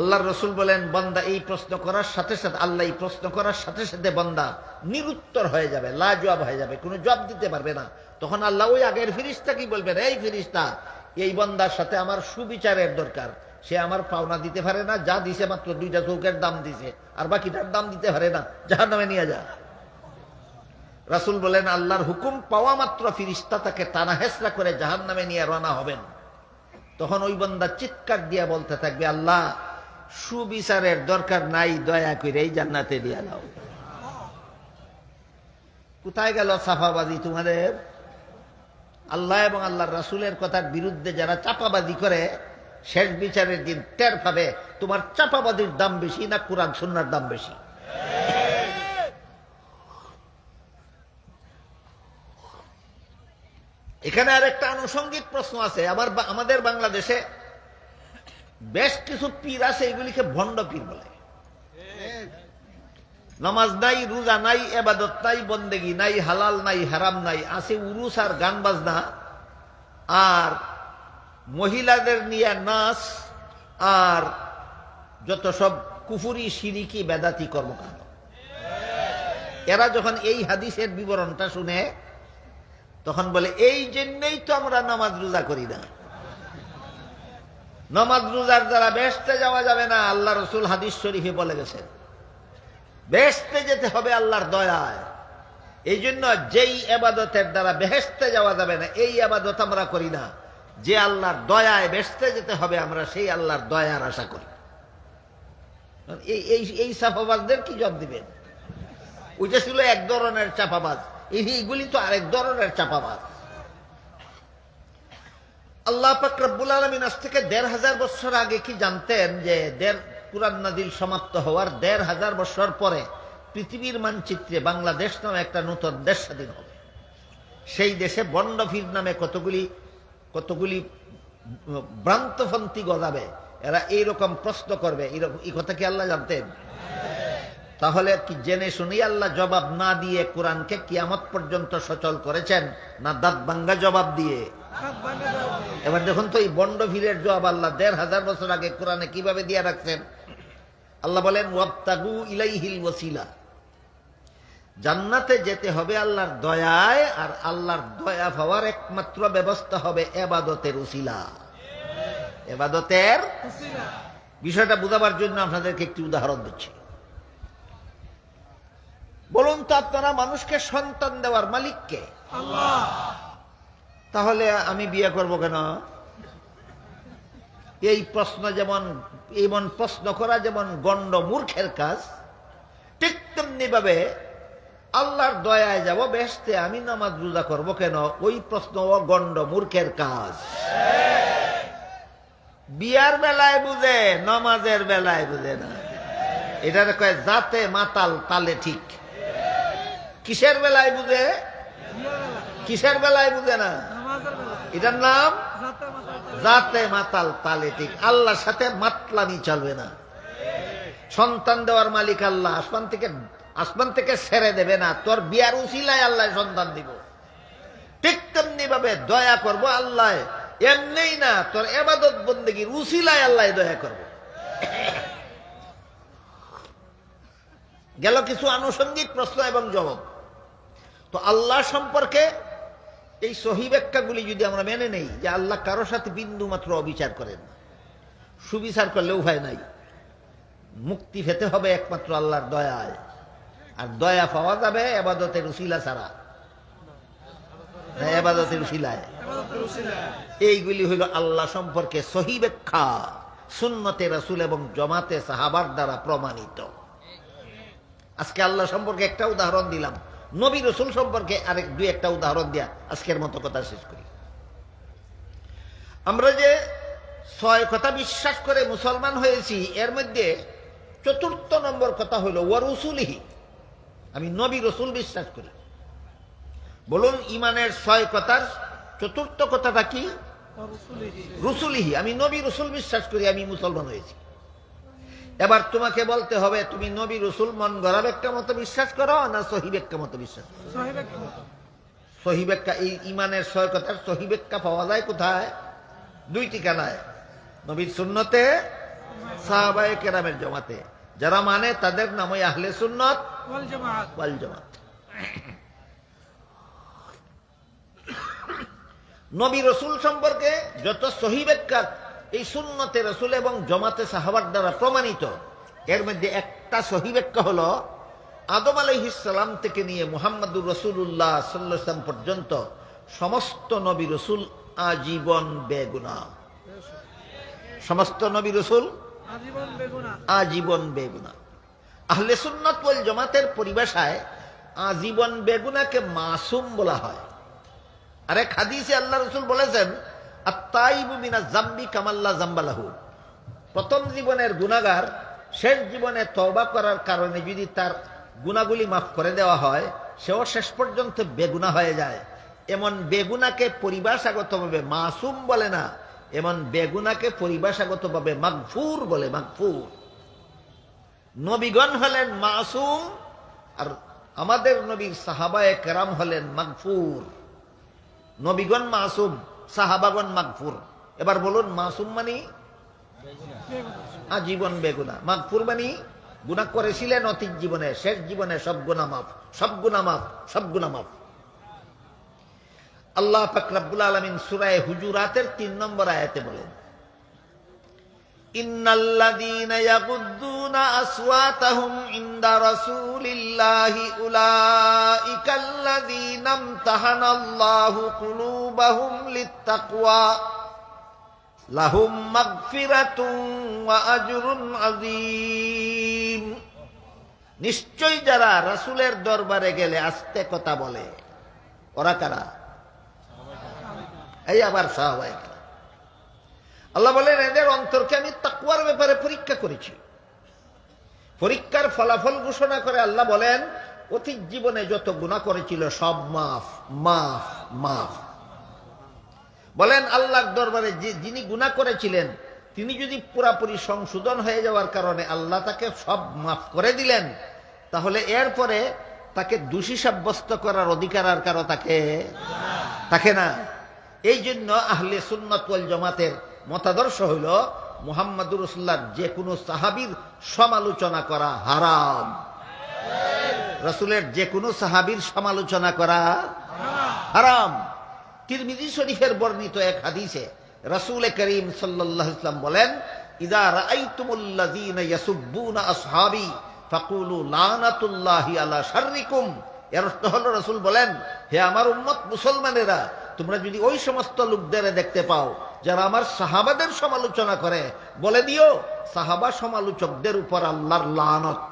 আল্লাহর রাসূল বলেন, বান্দা এই প্রশ্ন করার সাথে সাথে, আল্লাহ এই প্রশ্ন করার সাথে সাথে বান্দা নিরুত্তর হয়ে যাবে, লাজবাব হয়ে যাবে, কোনো জবাব দিতে পারবে না। তখন আল্লাহ ওই আগের ফেরেশতাকে বলবেন, এই ফেরেশতা, এই বান্দার সাথে আমার সুবিচারের দরকার। সে আমার পাওনা দিতে পারে না, যা দিছে মাত্র 2টা চৌকের দাম দিছে, আর বাকিটার দাম দিতে পারে না, জাহান্নামে নিয়ে যা। রাসূল বলেন, আল্লাহর হুকুম পাওয়া মাত্র ফেরেশতা তাকে টানা হেঁচড়া করে জাহান্নামে নিয়ে রওনা হবেন। তখন ওই বান্দা চিৎকার দিয়া বলতে থাকবে, আল্লাহ, সুবিচারের দরকার নাই, দয়া করে এই জান্নাতে দিয়া দাও। কোথায় গেল চাপাবাজি তোমাদের? আল্লাহ এবং আল্লাহর রাসূলের কথার বিরুদ্ধে যারা চাপাবাজি করে, শেষ বিচারের দিন টের পাবে তোমার চাপাবাজির দাম বেশি না কোরআন সুন্নাহর দাম বেশি। এখানে আর একটা আনুষঙ্গিক প্রশ্ন আছে। আমাদের বাংলাদেশে বেশ কিছু পীর আছে, এগুলিকে ভণ্ড পীর বলে। নামাজ নাই, রোজা নাই, ইবাদত নাই, বন্দেগী নাই, হালাল নাই, হারাম নাই, আছে উরুস আর গান বাজনা, আর মহিলাদের নিয়ে নাচ, আর যত সব কুফুরি শিরিকি বেদাতি কর্মকাণ্ড। এরা যখন এই হাদিসের বিবরণটা শুনে, তখন বলে, এই জন্যই তো আমরা নামাজ রোজা করি না। নামাজ রোজার দ্বারা বেহেশতে যাওয়া যাবে না। আল্লাহ রাসূল হাদিস শরীফে বলে গেছেন, বেহেশতে যেতে হবে আল্লাহর দয়ায়। এই জন্য যেই ইবাদতের দ্বারা বেহেশতে যাওয়া যাবে না, এই ইবাদত আমরা করি না। যে আল্লাহর দয়ায় বেহেশতে যেতে হবে, আমরা সেই আল্লাহর দয়ার আশা করি। এই চাপাবাজদের কি জবাব দিবেন? ওইটা ছিল এক ধরনের চাপাবাজ, এইগুলি তো আরেক ধরনের চাপাবাজ। আল্লাহ পাক রব্বুল আলামিন আজ থেকে 1500 বছর আগে কি জানতেন যে কুরআন নাযিল সমাপ্ত হওয়ার 1500 বছর পরে পৃথিবীর মানচিত্রে বাংলাদেশ নামে একটা নতুন দেশ স্বাধীন হবে? সেই দেশে বন্ডফির নামে কতগুলি কতগুলি ভ্রান্তপন্থী গজাবে, এরা এইরকম প্রশ্ন করবে। এই কথা কি আল্লাহ জানতেন? তাহলে কি জেনে শুনেই আল্লাহ জবাব না দিয়ে কোরআনকে কিয়ামত পর্যন্ত সচল করেছেন, না দাঁত ভাঙ্গা জবাব দিয়ে? এবার দেখুন তো এই বন্ডফিরের জবাব আল্লাহ ১৫০০ বছর আগে কোরআনে কিভাবে দিয়ে রাখছেন। আল্লাহ বলেন ওয়াবতাগু ইলাইহিল ওয়াসিলা, জান্নাতে যেতে হবে আল্লাহর দয়ায়, আর আল্লাহর দয়া পাওয়ার একমাত্র ব্যবস্থা হবে ইবাদতের উসিলা। ইবাদতের বিষয়টা বোঝাবার জন্য আপনাদেরকে একটি উদাহরণ দিচ্ছি। বলুন তো আপনারা মানুষকে সন্তান দেওয়ার মালিক কে? আল্লাহ। তাহলে আমি বিয়ে করব কেন? এই প্রশ্ন যেমন, এমন প্রশ্ন করা যেমন গণ্ড মূর্খের কাজ, ঠিক তেমনি ভাবে আল্লাহর দয়ায় যাব বেহেশতে আমি নামাজ রোজা করব কেন, ওই প্রশ্ন গণ্ড মূর্খের কাজ। বিয়ার বেলায় বুঝে, নামাজের বেলায় বুঝে না। এটার কয় জাতে মাতাল তালে ঠিক। কিসের বেলায় বুঝে? কিসের বেলায় বুঝে না? এটার নাম জাতে মাতাল তালে ঠিক। আল্লাহর সাথে মাতলামি চলবে না। সন্তান দেওয়ার মালিক আল্লাহ, আসমান থেকে ছেড়ে দেবে না। তোর বিয়ার উসিলায় আল্লাহ সন্তান দিব। ঠিক তেমনি ভাবে দয়া করব আল্লাহ, এমনি না, তোর ইবাদত বন্দেগীর উসিলায় আল্লাহ দয়া করব। গেল কিছু আনুষঙ্গিক প্রশ্ন এবং জবাব। তো আল্লাহ সম্পর্কে এই সহি ব্যাখ্যাগুলি যদি আমরা মেনে নেই যে আল্লাহ কারো সাথে বিন্দু মাত্র অবিচার করেন, সুবিচার করলেও ভয় নাই, মুক্তি পেতে হবে একমাত্র আল্লাহর দয়ায়। আর দয়া পাওয়া যাবে ইবাদতের উসিলা ছাড়া, ইবাদতের উসিলায়। এইগুলি হইল আল্লাহ সম্পর্কে সহি ব্যাখ্যা, সুন্নতে রাসূল এবং জামাতে সাহাবার দ্বারা প্রমাণিত। আজকে আল্লাহ সম্পর্কে একটা উদাহরণ দিলাম, নবী রাসূল সম্পর্কে আরেক দুই একটা উদাহরণ দিয়া আজকের মতো কথা শেষ করি। আমরা যে ৬ কথা বিশ্বাস করে মুসলমান হয়েছি, এর মধ্যে ৪র্থ নম্বর কথা হলো ওয়া রুসুলিহি, আমি নবী রাসূল বিশ্বাস করি। বলুন ইমানের ৬ কথার ৪র্থ কথাটা কি? রুসুলিহি, আমি নবী রাসূল বিশ্বাস করি, আমি মুসলমান হয়েছি। এবার তোমাকে বলতে হবে তুমি নবী রাসূল মন গড়া ব্যাখ্যা মতো বিশ্বাস করো না সহি ব্যাখ্যা মতো বিশ্বাস করো? সহি ব্যাখ্যা। এই ইমানের ৬ কথার সহি ব্যাখ্যা পাওয়া যায় কোথায়? ২ ঠিকানায়, নবীর সুন্নতে, সাহাবায়ে কেরামের জামাতে। যারা মানে তাদের নাম ওই আহলে সুন্নাত ওয়াল জামাত। নবী রাসূল সম্পর্কে যত সহি ব্যাখ্যা এই সুন্নতে রাসূল এবং জামাতে সাহাবার দ্বারা প্রমাণিত, এর মধ্যে একটা সহি ব্যাখ্যা হলো আদম আলাইহিস সালাম থেকে নিয়ে মুহাম্মদুর রাসূলুল্লাহ সাল্লাল্লাহু আলাইহি ওয়াসাল্লাম পর্যন্ত সমস্ত নবী রাসূল আজীবন বেগুনাহ। সমস্ত নবী রাসূল আজীবন বেগুনাহ। আহলে সুন্নাত ওয়াল জামাতের পরিভাষায় আজীবন বেগুনাহকে মাসুম বলা হয়। আরেক হাদিসে আল্লাহ রাসূল বলেছেন আত-তাইবু মিনাজ যামবি কামাল্লা যামবা লাহু, প্রথম জীবনের গুনাহগার শেষ জীবনে তওবা করার কারণে যদি তার গুনাহগুলি মাফ করে দেওয়া হয়, সেও শেষ পর্যন্ত বেগুনাহ হয়ে যায়। এমন বেগুনাহকে পরিভাষাগতভাবে মাসুম বলে না, এমন বেগুনাহকে পরিভাষাগতভাবে মাগফুর বলে। মাগফুর। নবীগণ হলেন মাসুম, আর আমাদের নবীর সাহাবায়ে কেরাম হলেন মাগফুর। নবীগণ মাসুম, সাহাবাগণ মাগফুর। এবার বলুন মাসুম মানি আজীবন বেগুনাহ, মাগফুর মানি গুনাহ করেছিলেন অতীত জীবনে, শেষ জীবনে সব গুনাহ মাফ, সব গুনাহ মাফ, সব গুনাহ মাফ। আল্লাহ পাক রব্বুল আলামিন সূরা হুজুরাতের ৩ নম্বর আয়াতে বলেন ইন্নাল্লাযীনা ইয়াগুদ্দুনা আসওয়াতাহুম ইনদা রাসূলিল্লাহি উলাইকাল্লাযীনা ইমতাহানাল্লাহু কুলুবাহুম লিত্তাকওয়া লাহুম মাগফিরাতুন ওয়া আজরুন আযীম। নিশ্চয় যারা রাসূলের দরবারে গেলে আস্তে কথা বলে, ওরা কারা? এই আবার সাহাবায়ে কেরাম। আল্লাহ বলেন এদের অন্তরকে আমি তাকওয়ার ব্যাপারে পরীক্ষা করেছি। পরীক্ষার ফলাফল ঘোষণা করে আল্লাহ বলেন অতীত জীবনে যত গুনাহ করেছিল সব মাফ মাফ মাফ। বলেন আল্লাহর দরবারে যিনি গুনাহ করেছিলেন তিনি যদি পুরাপুরি সংশোধন হয়ে যাওয়ার কারণে আল্লাহ তাকে সব মাফ করে দিলেন, তাহলে এরপরে তাকে দোষী সাব্যস্ত করার অধিকার আর কারো থাকে না। এই জন্য আহলে সুন্নাত ওয়াল জামাতের মতাদর্শ হইল মুহাম্মদুর রাসূলুল্লাহর যে কোনো সাহাবীর সমালোচনা করা হারাম। রাসূলের যে কোনো সাহাবীর সমালোচনা করা হারাম। তিরমিজি শরীফের বর্ণিত এক হাদিসে রাসূল করিম সাল্লাল্লাহু আলাইহি ওয়াসাল্লাম বলেন, ইযা রাআইতুমুল্লাযীনা ইয়াসুব্বুনা আসহাবী ফাকুলু লানাতুল্লাহি আলা শাররিকুম। এর অর্থ হলো রাসূল বলেন, হে আমার উম্মত মুসলমানেরা, তোমরা যদি ওই সমস্ত লোকদের দেখতে পাও যারা আমার সাহাবাদের সমালোচনা করে, বলে দিও সাহাবা সমালোচকদের উপর আল্লাহর লানত।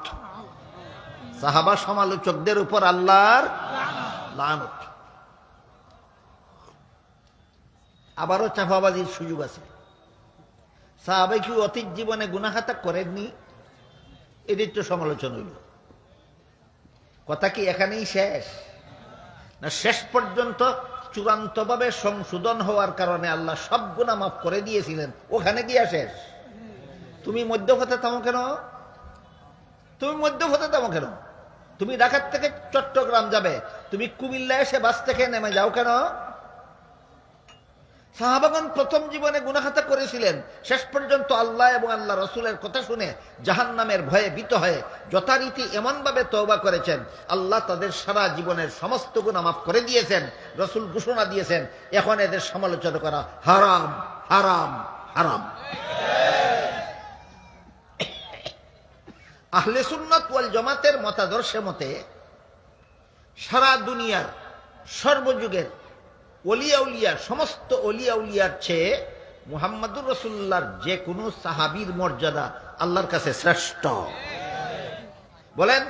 সাহাবা সমালোচকদের উপর আল্লাহর লানত। আবারও চাপাবাজির সুযোগ আছে। সাহাবাই কি অতীত জীবনে গুনাহ খাতা করেননি? এদের তো সমালোচনা হইল। কথা কি এখানেই শেষ? না শেষ পর্যন্ত চূড়ান্তভাবে সংশোধন হওয়ার কারণে আল্লাহ সব গুনাহ মাফ করে দিয়েছিলেন, ওখানে গিয়া শেষ? তুমি মধ্যপথে থামো কেন? তুমি ঢাকা থেকে চট্টগ্রাম যাবে, তুমি কুমিল্লা এসে বাস থেকে নেমে যাও কেন? সাহাবাগণ প্রথম জীবনে গুনাহ খাতা করেছিলেন, শেষ পর্যন্ত আল্লাহ এবং আল্লাহ রসুলের কথা শুনে জাহান্নামের ভয়ে ভীত হয়ে যথারীতি এমনভাবে তওবা করেছেন, আল্লাহ তাদের সারা জীবনের সমস্ত গুনাহ মাফ করে দিয়েছেন। রসুল ঘোষণা দিয়েছেন, এখন এদের সমালোচনা করা হারাম হারাম হারাম। আহলে সুন্নাত ওয়াল জামাতের মতাদর্শের মতে সারা দুনিয়ার সর্বযুগের ওলিয়া উলিয়া, সমস্ত ওলিয়া উলিয়ার চেয়ে মুহাম্মদুর রাসূলুল্লাহর যে কোনো সাহাবীর মর্যাদা আল্লাহর কাছে শ্রেষ্ঠ। বলেন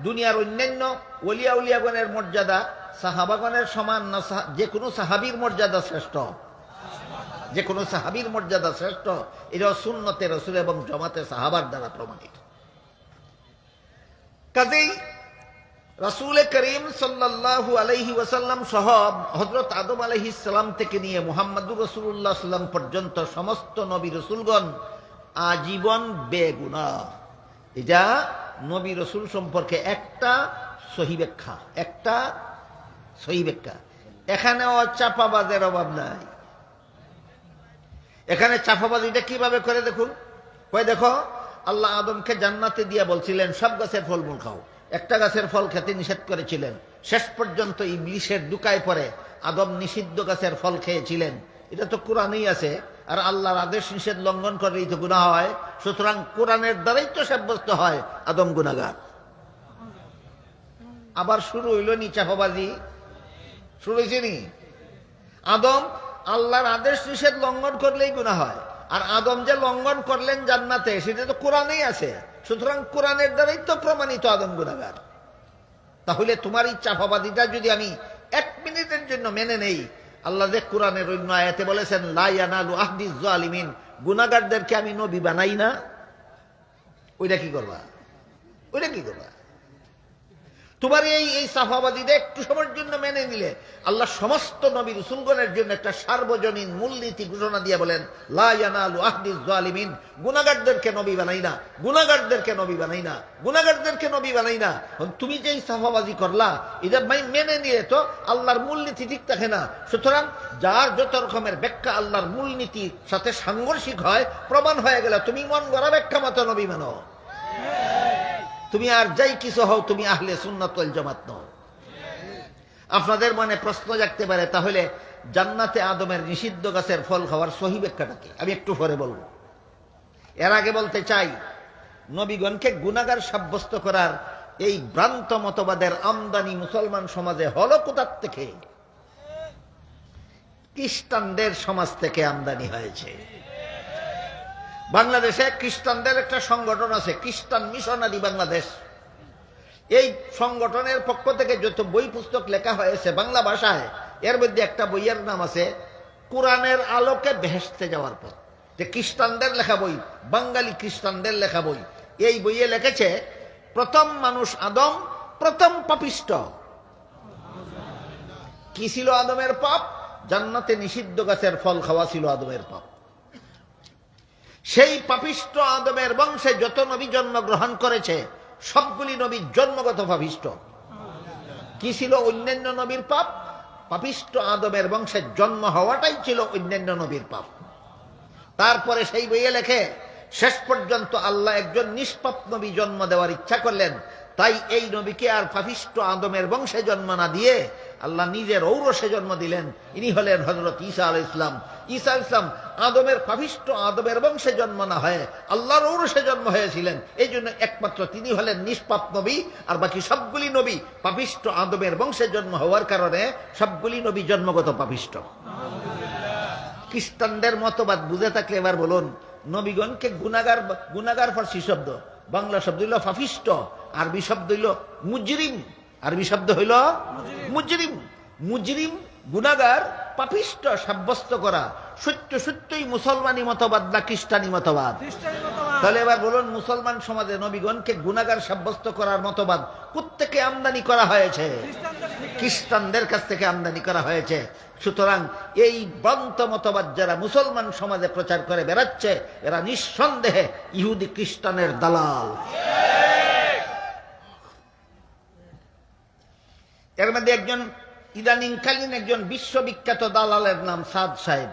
দুনিয়ার অন্যান্য ওলিয়া উলিয়াগণের মর্যাদা সাহাবাগণের সমান না? যে কোনো সাহাবীর মর্যাদা শ্রেষ্ঠ? যে কোনো সাহাবীর মর্যাদা শ্রেষ্ঠ। এটা সুন্নতে রাসূল এবং জামাতে সাহাবার দ্বারা প্রমাণিত। কাজেই রাসূল করিম সাল্লাল্লাহু আলাইহি ওয়াসাল্লাম সহ হযরত আদম আলাইহিস সালাম থেকে নিয়ে মুহাম্মদুর রাসূলুল্লাহ সাল্লাম পর্যন্ত সমস্ত নবী রাসূলগণ আজীবন বেগুনাহ। এটা নবী রাসূল সম্পর্কে একটা সহিহ ব্যাখ্যা। এখানেও চাপাবাজের অভাব নাই। এখানে চাপাবাজিটা কিভাবে করে দেখুন। দেখো আল্লাহ আদমকে জান্নাতে দিয়া বলছিলেন সব গাছের ফলমূল খাও, একটা গাছের ফল খেতে নিষেধ করেছিলেন। শেষ পর্যন্ত ইবলিসের দুকায় পরে আদম নিষিদ্ধ গাছের ফল খেয়েছিলেন। এটা তো কোরআনেই আছে। আর আল্লাহর আদেশ নিষেধ লঙ্ঘন করলেই তো গুনাহ হয়। সুতরাং কোরআনের দ্বারাই তো সাব্যস্ত হয় আদম গুনাহগার। আবার শুরু হইল নি চাপাবাজি? শুরু হয়েছে নি? আদম আল্লাহর আদেশ নিষেধ লঙ্ঘন করলেই গুনাহ হয়। আর আদম যে লঙ্ঘন করলেন জান্নাতে, সেটা তো কোরআনেই আছে। সুতরাং কোরআনের দ্বারাই তো প্রমাণিত আদম গুনাহগার। তাহলে তোমার এই চাপাবাদিটা যদি আমি এক মিনিটের জন্য মেনে নেই, আল্লাহ যে কোরআনের অন্য আয়াতে বলেছেন লা ইয়ানালু আহদিজ জালিমিন, গুনাহগারদেরকে আমি নবী বানাই না, ওইটা কি করবা? তোমার এই সাফাবাদীটা একটু সময়ের জন্য মেনে নিলে আল্লাহ সমস্ত নবী রাসূলগণের জন্য একটা সার্বজনীন মূলনীতি ঘোষণা দিয়ে বলেন লা ইয়ানালু আহদিজ জালিমিন, গুনাহগারদেরকে নবী বানাই না। তুমি যেই সাফাবাজি করলা এটা মেনে নিয়ে তো আল্লাহর মূলনীতি ঠিক থাকে না। সুতরাং যার যত রকমের ব্যাখ্যা আল্লাহর মূলনীতির সাথে সাংঘর্ষিক হয়, প্রমাণ হয়ে গেল তুমি মন গড়া ব্যাখ্যা মতো নবী মানো। তুমি আর যাই কিছু হও, তুমি আহলে সুন্নাত ওয়াল জামাত নও। আপনাদের মনে প্রশ্ন জাগতে পারে, তাহলে জান্নাতে আদমের নিষিদ্ধ গাছের ফল খাওয়ার সহিহ ব্যাখ্যাটা কি? আমি একটু পরে বলবো। এর আগে বলতে চাই, নবীগণকে গুনাহগার সাব্যস্ত করার এই ভ্রান্ত মতবাদের আমদানি মুসলমান সমাজে হলো কোথার থেকে? খ্রিস্টানদের সমাজ থেকে আমদানি হয়েছে। বাংলাদেশে খ্রিস্টানদের একটা সংগঠন আছে, খ্রিস্টান মিশনারি বাংলাদেশ। এই সংগঠনের পক্ষ থেকে যত বই পুস্তক লেখা হয়েছে বাংলা ভাষায়, এর মধ্যে একটা বইয়ের নাম আছে কোরআনের আলোকে বেহেশতে যাওয়ার পথ। যে খ্রিস্টানদের লেখা বই, বাঙালি খ্রিস্টানদের লেখা বই। এই বইয়ে লিখেছে প্রথম মানুষ আদম, প্রথম পাপিষ্ট। কি ছিল আদমের পাপ? জান্নাতে নিষিদ্ধ গাছের ফল খাওয়া ছিল আদমের পাপ। সেই পাপিষ্ট আদমের বংশে যত নবী জন্মগ্রহণ করেছে সবগুলি নবী জন্মগত পাপিষ্ট। কি ছিল অন্যান্য নবীর পাপ? পাপিষ্ট আদমের বংশে জন্ম হওয়াটাই ছিল অন্যান্য নবীর পাপ। তারপরে সেই বইয়ে লেখে শেষ পর্যন্ত আল্লাহ একজন নিষ্পাপ নবী জন্ম দেওয়ার ইচ্ছা করলেন, তাই এই নবীকে আর পাপিষ্ট আদমের বংশে জন্ম না দিয়ে আল্লাহ নিজের ঔরসে জন্ম দিলেন। ইনি হলেন হযরত ঈসা আলাইহিস সালাম। ঈসা আলাইহিস সালাম আদমের পাপিষ্ট আদমের বংশে জন্ম না হয়ে আল্লাহর ঔরসে জন্ম হয়েছিলেন। এই জন্য একমাত্র তিনি হলেন নিষ্পাপ নবী, আর বাকি সবগুলি নবী পাপিষ্ট আদমের বংশে জন্ম হওয়ার কারণে সবগুলি নবী জন্মগত পাপিষ্ট। খ্রিস্টানদের মতবাদ বুঝে থাকলে এবার বলুন, নবীগণকে গুনাহগার, গুনাহগার ফার্সি শব্দ, বাংলা শব্দ হইল পাপিষ্ট, আরবি শব্দ হইল মুজরিম। আরবি শব্দ হইল মুজরিম। মুজরিম গুনাহগার পাপিষ্ট সাব্যস্ত করা সত্য সত্যই মুসলমানি মতবাদ না খ্রিস্টানি মতবাদ? তাহলে এবার বলুন, মুসলমান সমাজে নবীগণকে গুনাহগার সাব্যস্ত করার মতবাদ কোত্থেকে আমদানি করা হয়েছে? খ্রিস্টানদের কাছ থেকে আমদানি করা হয়েছে। সুতরাং এই ভ্রান্ত মতবাদ যারা মুসলমান সমাজে প্রচার করে বেড়াচ্ছে, এরা নিঃসন্দেহে ইহুদি খ্রিস্টানের দালাল। এর মধ্যে একজন ইদানিংকালীন একজন বিশ্ববিখ্যাত দালালের নাম সাদ সাহেব।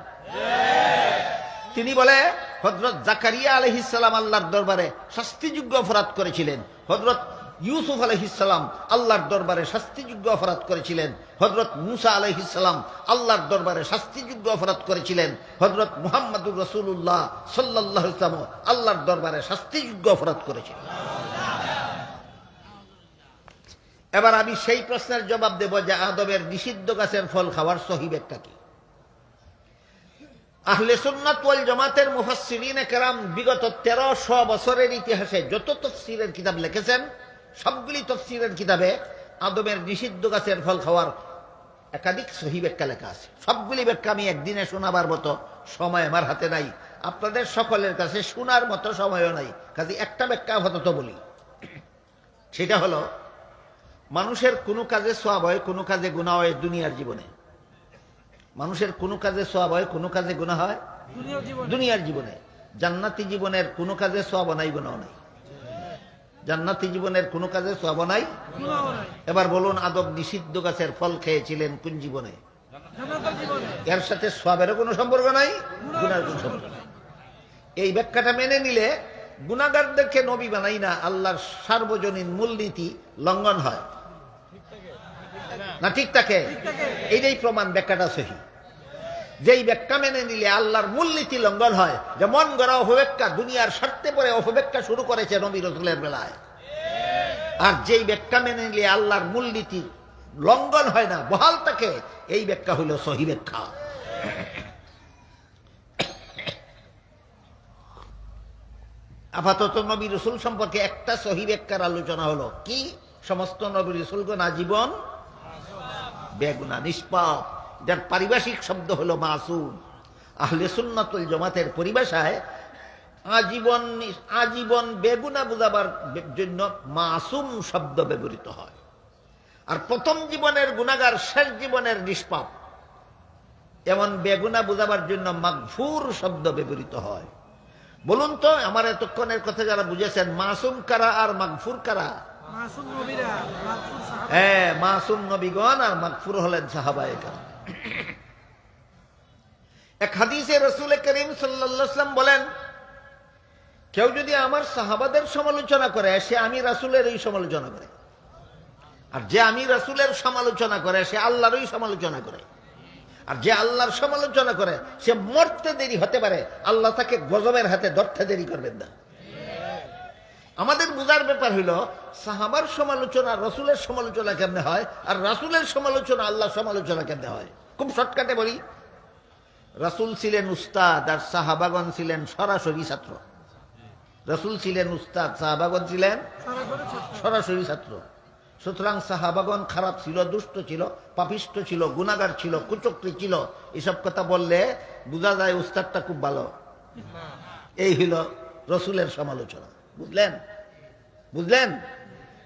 তিনি বলে হযরত জাকারিয়া আলাইহিস সালাম আল্লাহর দরবারে শাস্তিযোগ্য অপরাধ করেছিলেন, হযরত ইউসুফ আলাইহিস সালাম আল্লাহর দরবারে শাস্তিযোগ্য অপরাধ করেছিলেন, হযরত মুসা আলাইহিস সালাম আল্লাহর দরবারে শাস্তিযোগ্য অপরাধ করেছিলেন, হযরত মুহাম্মদুর রাসূলুল্লাহ সাল্লাল্লাহু আলাইহি ওয়াসাল্লাম আল্লাহর দরবারে শাস্তিযোগ্য অপরাধ করেছিলেন। এবার আমি সেই প্রশ্নের জবাব দেব যে আদমের নিষিদ্ধ গাছের ফল খাওয়ার সহিহ ব্যাখ্যা কি? আহলে সুন্নাত ওয়াল জামাতের মুফাসসিরিনে কেরাম বিগত 1300 বছরের ইতিহাসে যত তাফসীরের কিতাব লিখেছেন, সবগুলি তাফসীরের কিতাবে আদমের নিষিদ্ধ গাছের ফল খাওয়ার একাধিক সহিহ ব্যাখ্যা লেখা আছে। সবগুলি ব্যাখ্যা আমি একদিনে শোনাবার মতো সময় আমার হাতে নাই, আপনাদের সকলের কাছে শোনার মতো সময়ও নাই। কাজে একটা ব্যাখ্যা আপাতত বলি, সেটা হলো মানুষের কোনো কাজে সওয়াব হয়, কোনো কাজে গুনাহ হয় দুনিয়ার জীবনে। মানুষের কোনো কাজে সওয়াব হয়, কোনো কাজে গুনাহ হয় দুনিয়ার জীবনে। জান্নাতি জীবনের কোনো কাজে সওয়াব নাই, গুনাহ নাই। জান্নাতি জীবনের কোনো কাজে সওয়াব নাই। এবার বলুন, আদম নিষিদ্ধ গাছের ফল খেয়েছিলেন কোন জীবনে? এর সাথে সওয়াবেরও কোনো সম্পর্ক নাই, গুনাহের কোনো সম্পর্ক নাই। এই ব্যাখ্যাটা মেনে নিলে গুনাহগারদেরকে নবী বানাই না, আল্লাহর সার্বজনীন মূলনীতি লঙ্ঘন হয় না? ঠিক থাকে? এইটাই প্রমাণ ব্যাখ্যাটা সহিহ। যেই ব্যাখ্যা মেনে নিলে আল্লাহর মূলনীতি লঙ্ঘন হয়, যে মন গড়া অপব্যাখ্যা, দুনিয়ার স্বার্থে পরে অপব্যাখ্যা শুরু করেছে নবী রাসূলের বেলায়। আর যেই ব্যাখ্যা মেনে নিলে আল্লাহর মূলনীতি লঙ্ঘন হয় না, বহাল থাকে, এই ব্যাখ্যা হইল সহিহ ব্যাখ্যা। আপাতত নবী রাসূল সম্পর্কে একটা সহিহ ব্যাখ্যার আলোচনা হলো কি? সমস্ত নবী রাসূলগণ আজীবন বেগুনাহ, নিষ্পাপ। যার পারিভাষিক শব্দ হলো মাসুম। আহলে সুন্নাত ওয়াল জামাতের পরিভাষায় আজীবন বেগুনাহ বোঝাবার জন্য মাসুম শব্দ ব্যবহৃত হয়। আর প্রথম জীবনের গুনাহগার, শেষ জীবনের নিষ্পাপ, এমন বেগুনাহ বোঝাবার জন্য মাগফুর শব্দ ব্যবহৃত হয়। বলুন তো, আমার এতক্ষণের কথা যারা বুঝেছেন, মাসুম কারা আর মাগফুর কারা? হ্যাঁ, মাসুম নবীগণ আর মাগফুর হলেন সাহাবায়ে কেরাম। এক হাদিসে রাসূল করিম সাল্লাল্লাহু আলাইহি ওয়াসাল্লাম বলেন, কেউ যদি আমার সাহাবাদের সমালোচনা করে, সে আমি রাসূলের এই সমালোচনা করে। আর যে আমি রাসূলের সমালোচনা করে, সে আল্লাহরই সমালোচনা করে। আর যে আল্লাহর সমালোচনা করে, সে মরতে দেরি হতে পারে, আল্লাহ তাকে গজবের হাতে ধরতে দেরি করবেন না। আমাদের বুঝার ব্যাপার হইল, সাহাবার সমালোচনা রাসূলের সমালোচনা কেমনে হয়, আর রাসূলের সমালোচনা আল্লাহর সমালোচনা কেমনে হয়। খুব শর্টকাটে বলি, রাসূল ছিলেন উস্তাদ আর সাহাবাগণ ছিলেন সরাসরি ছাত্র। রাসূল ছিলেন উস্তাদ, সাহাবাগণ ছিলেন সরাসরি ছাত্র। সুতরাং সাহাবাগণ খারাপ ছিল, দুষ্ট ছিল, পাপিষ্ট ছিল, গুনাহগার ছিল, কুচক্রী ছিল, এসব কথা বললে বোঝা যায় উস্তাদটা খুব ভালো। এই হইল রাসূলের সমালোচনা। বুঝলেন?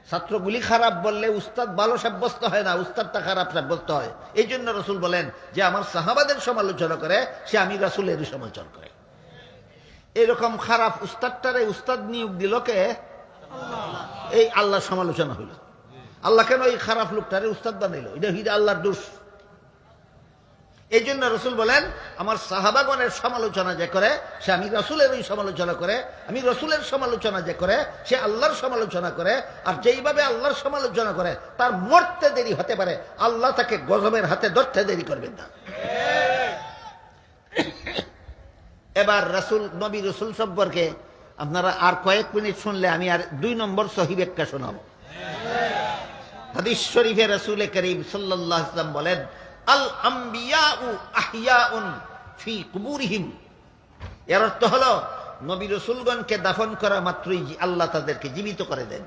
ছাত্রগুলি খারাপ বললে উস্তাদ ভালো সাব্যস্ত হয় না, উস্তাদটা খারাপ সাব্যস্ত হয়। এই জন্য রসুল বলেন যে আমার সাহাবাদের সমালোচনা করে সে আমি রাসূলেরই সমালোচনা করে। এরকম খারাপ উস্তাদটারে উস্তাদ নিয়োগ দিল কে? এই আল্লাহর সমালোচনা হইল। আল্লাহ কেন এই খারাপ লোকটারে উস্তাদ বানাইল? এটা হইল আল্লাহর দোষ। এই জন্য রসুল বলেন আমার সাহাবাগণের সমালোচনা যে করে সে আমি রাসূলেরই সমালোচনা করে, আমি রাসূলের সমালোচনা যে করে সে আল্লাহর সমালোচনা করে। আর যেইভাবে আল্লাহর সমালোচনা করে তার মরতে দেরি হতে পারে, আল্লাহ তাকে গজবের হাতে ধরতে দেরি করবেন না। এবার নবী রসুল সম্পর্কে আপনারা আর কয়েক মিনিট শুনলে আমি আর 2 নম্বর সহিহ ব্যাখ্যা শোনাবো। হাদিস শরীফে রাসূল করিম সাল্লাল্লাহু আলাইহি ওয়াসাল্লাম বলেন আল আম্বিয়াউ আহইয়াউন ফি কুবুরিহিম। এর অর্থ হলো নবী রাসূলগণকে দাফন করা মাত্রই আল্লাহ তাদেরকে জীবিত করে দেন।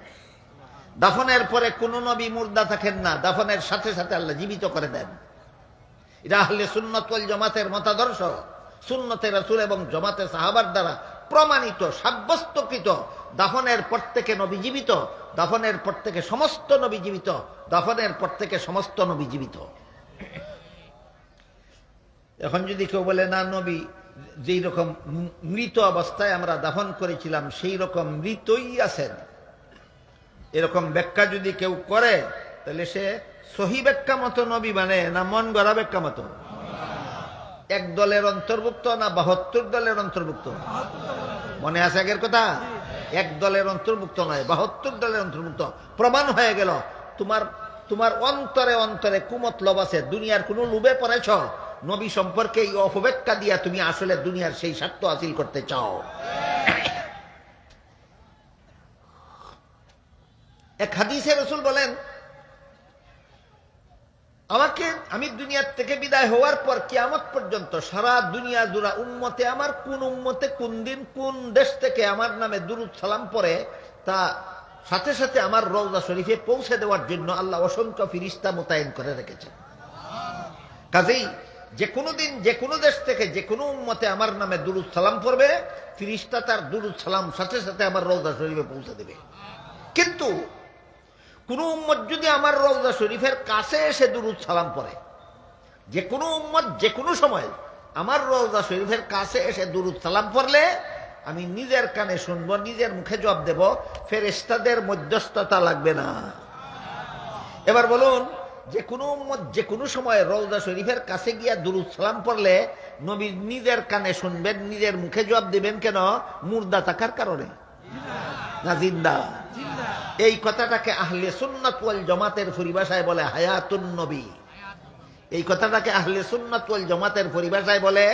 দাফনের পরে কোন নবী মুর্দা থাকেন না, দাফনের সাথে সাথে আল্লাহ জীবিত করে দেন। এটা আহলে সুন্নাত ওয়াল জামাতের মতাদর্শ। সুন্নতে রাসূল এবং জামাতে সাহাবার দ্বারা প্রমাণিত সাব্যস্তকৃত। দাফনের পর থেকে নবী জীবিত, দাফনের পর থেকে সমস্ত নবী জীবিত, দাফনের পর থেকে সমস্ত নবী জীবিত। এখন যদি কেউ বলে না নবী যেই রকম মৃত অবস্থায় আমরা দাফন করেছিলাম সেই রকম মৃতই আছেন, এরকম ব্যাখ্যা যদি কেউ করে তাহলে সে সহিহ ব্যাখ্যা মতো নবী মানে না মন গড়া ব্যাখ্যা মতো? এক দলের অন্তর্ভুক্ত না 72 দলের অন্তর্ভুক্ত? মনে আছে আগের কথা? এক দলের অন্তর্ভুক্ত নয়, 72 দলের অন্তর্ভুক্ত। প্রমাণ হয়ে গেল তোমার অন্তরে অন্তরে কুমতলব আছে, দুনিয়ার কোন লোভে পড়েছ, নবী সম্পর্কে এই অপব্যাখ্যা দিয়া তুমি আসলে দুনিয়ার সেই স্বার্থ হাসিল করতে চাও। এক হাদিসে রাসূল বলেন আমি দুনিয়ার থেকে বিদায় হওয়ার পর কিয়ামত পর্যন্ত সারা দুনিয়া জুড়া উম্মতে আমার কোন উম্মতে কোন দিন কোন দেশ থেকে আমার নামে দুরূদ সালাম পড়ে তা সাথে সাথে আমার রওজা শরীফে পৌঁছে দেওয়ার জন্য আল্লাহ অসংখ্য ফেরেশতা মোতায়েন করে রেখেছেন। কাজেই যে কোনো দিন যে কোনো দেশ থেকে যে কোনো উম্মতে আমার নামে দুরূদ সালাম পড়বে, ফেরেশতা তার দুরূদ সালাম সাথে সাথে আমার রওজা শরীফে পৌঁছে দেবে। কিন্তু কোন উম্মত যদি আমার রওজা শরীফের কাছে এসে দুরূদ সালাম পড়ে, যে কোনো উম্মত যে কোনো সময় আমার রওজা শরীফের কাছে এসে দুরূদ সালাম পড়লে আমি নিজের কানে শুনবো, নিজের মুখে জবাব দেব, ফেরেশতাদের মধ্যস্থতা লাগবে না। এবার বলুন, যে কোনো উম্মত যে কোনো সময় রওজা শরীফের কাছে গিয়া দুরূদ সালাম পড়লে নবী নিজের কানে শুনবেন, নিজের মুখে জবাব দিবেন কেন? মুর্দা থাকার কারণে না জিন্দা? এই কথাটাকে আহলে সুন্নাত ওয়াল জামাতের পরিভাষায় বলে হায়াতুন নবী। এই কথাটাকে আহলে সুন্নাত ওয়াল জামাতের পরিভাষায় বলে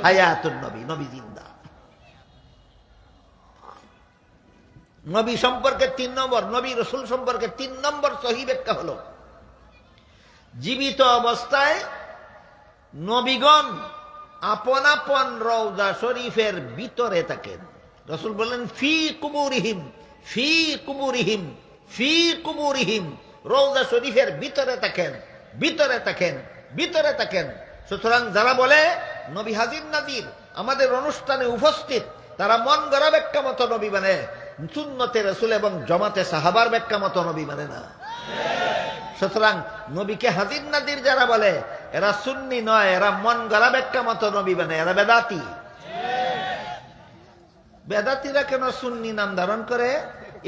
হায়াতুন নবী, নবী জিন্দা। নবী সম্পর্কে 3 নম্বর, নবী রাসূল সম্পর্কে 3 নম্বর সহিহ ব্যাখ্যা হলো জীবিত অবস্থায় নবীগণ আপন আপন রওজা শরীফের ভিতরে থাকেন। রাসূল বলেন ফি কুবুরিহিম, ফি কুবুরিহিম, ফি কুবুরিহিম, রওজা শরীফের ভিতরে থাকেন, ভিতরে থাকেন, ভিতরে থাকেন। সুতরাং যারা বলে নবী হাজির নাজির আমাদের অনুষ্ঠানে উপস্থিত, তারা মন গড়া ব্যাখ্যা মতো নবী মানে, সুন্নতে রাসূল এবং জামাতে সাহাবার ব্যাখ্যা মতো নবী মানে না। সুতরাং নবীকে হাজির নাজির যারা বলে এরা সুন্নি নয়, এরা মন গড়া ব্যাখ্যা মতো নবী মানে, এরা বেদাতি। বেদাতিরা কেন সুন্নি নাম ধারণ করে?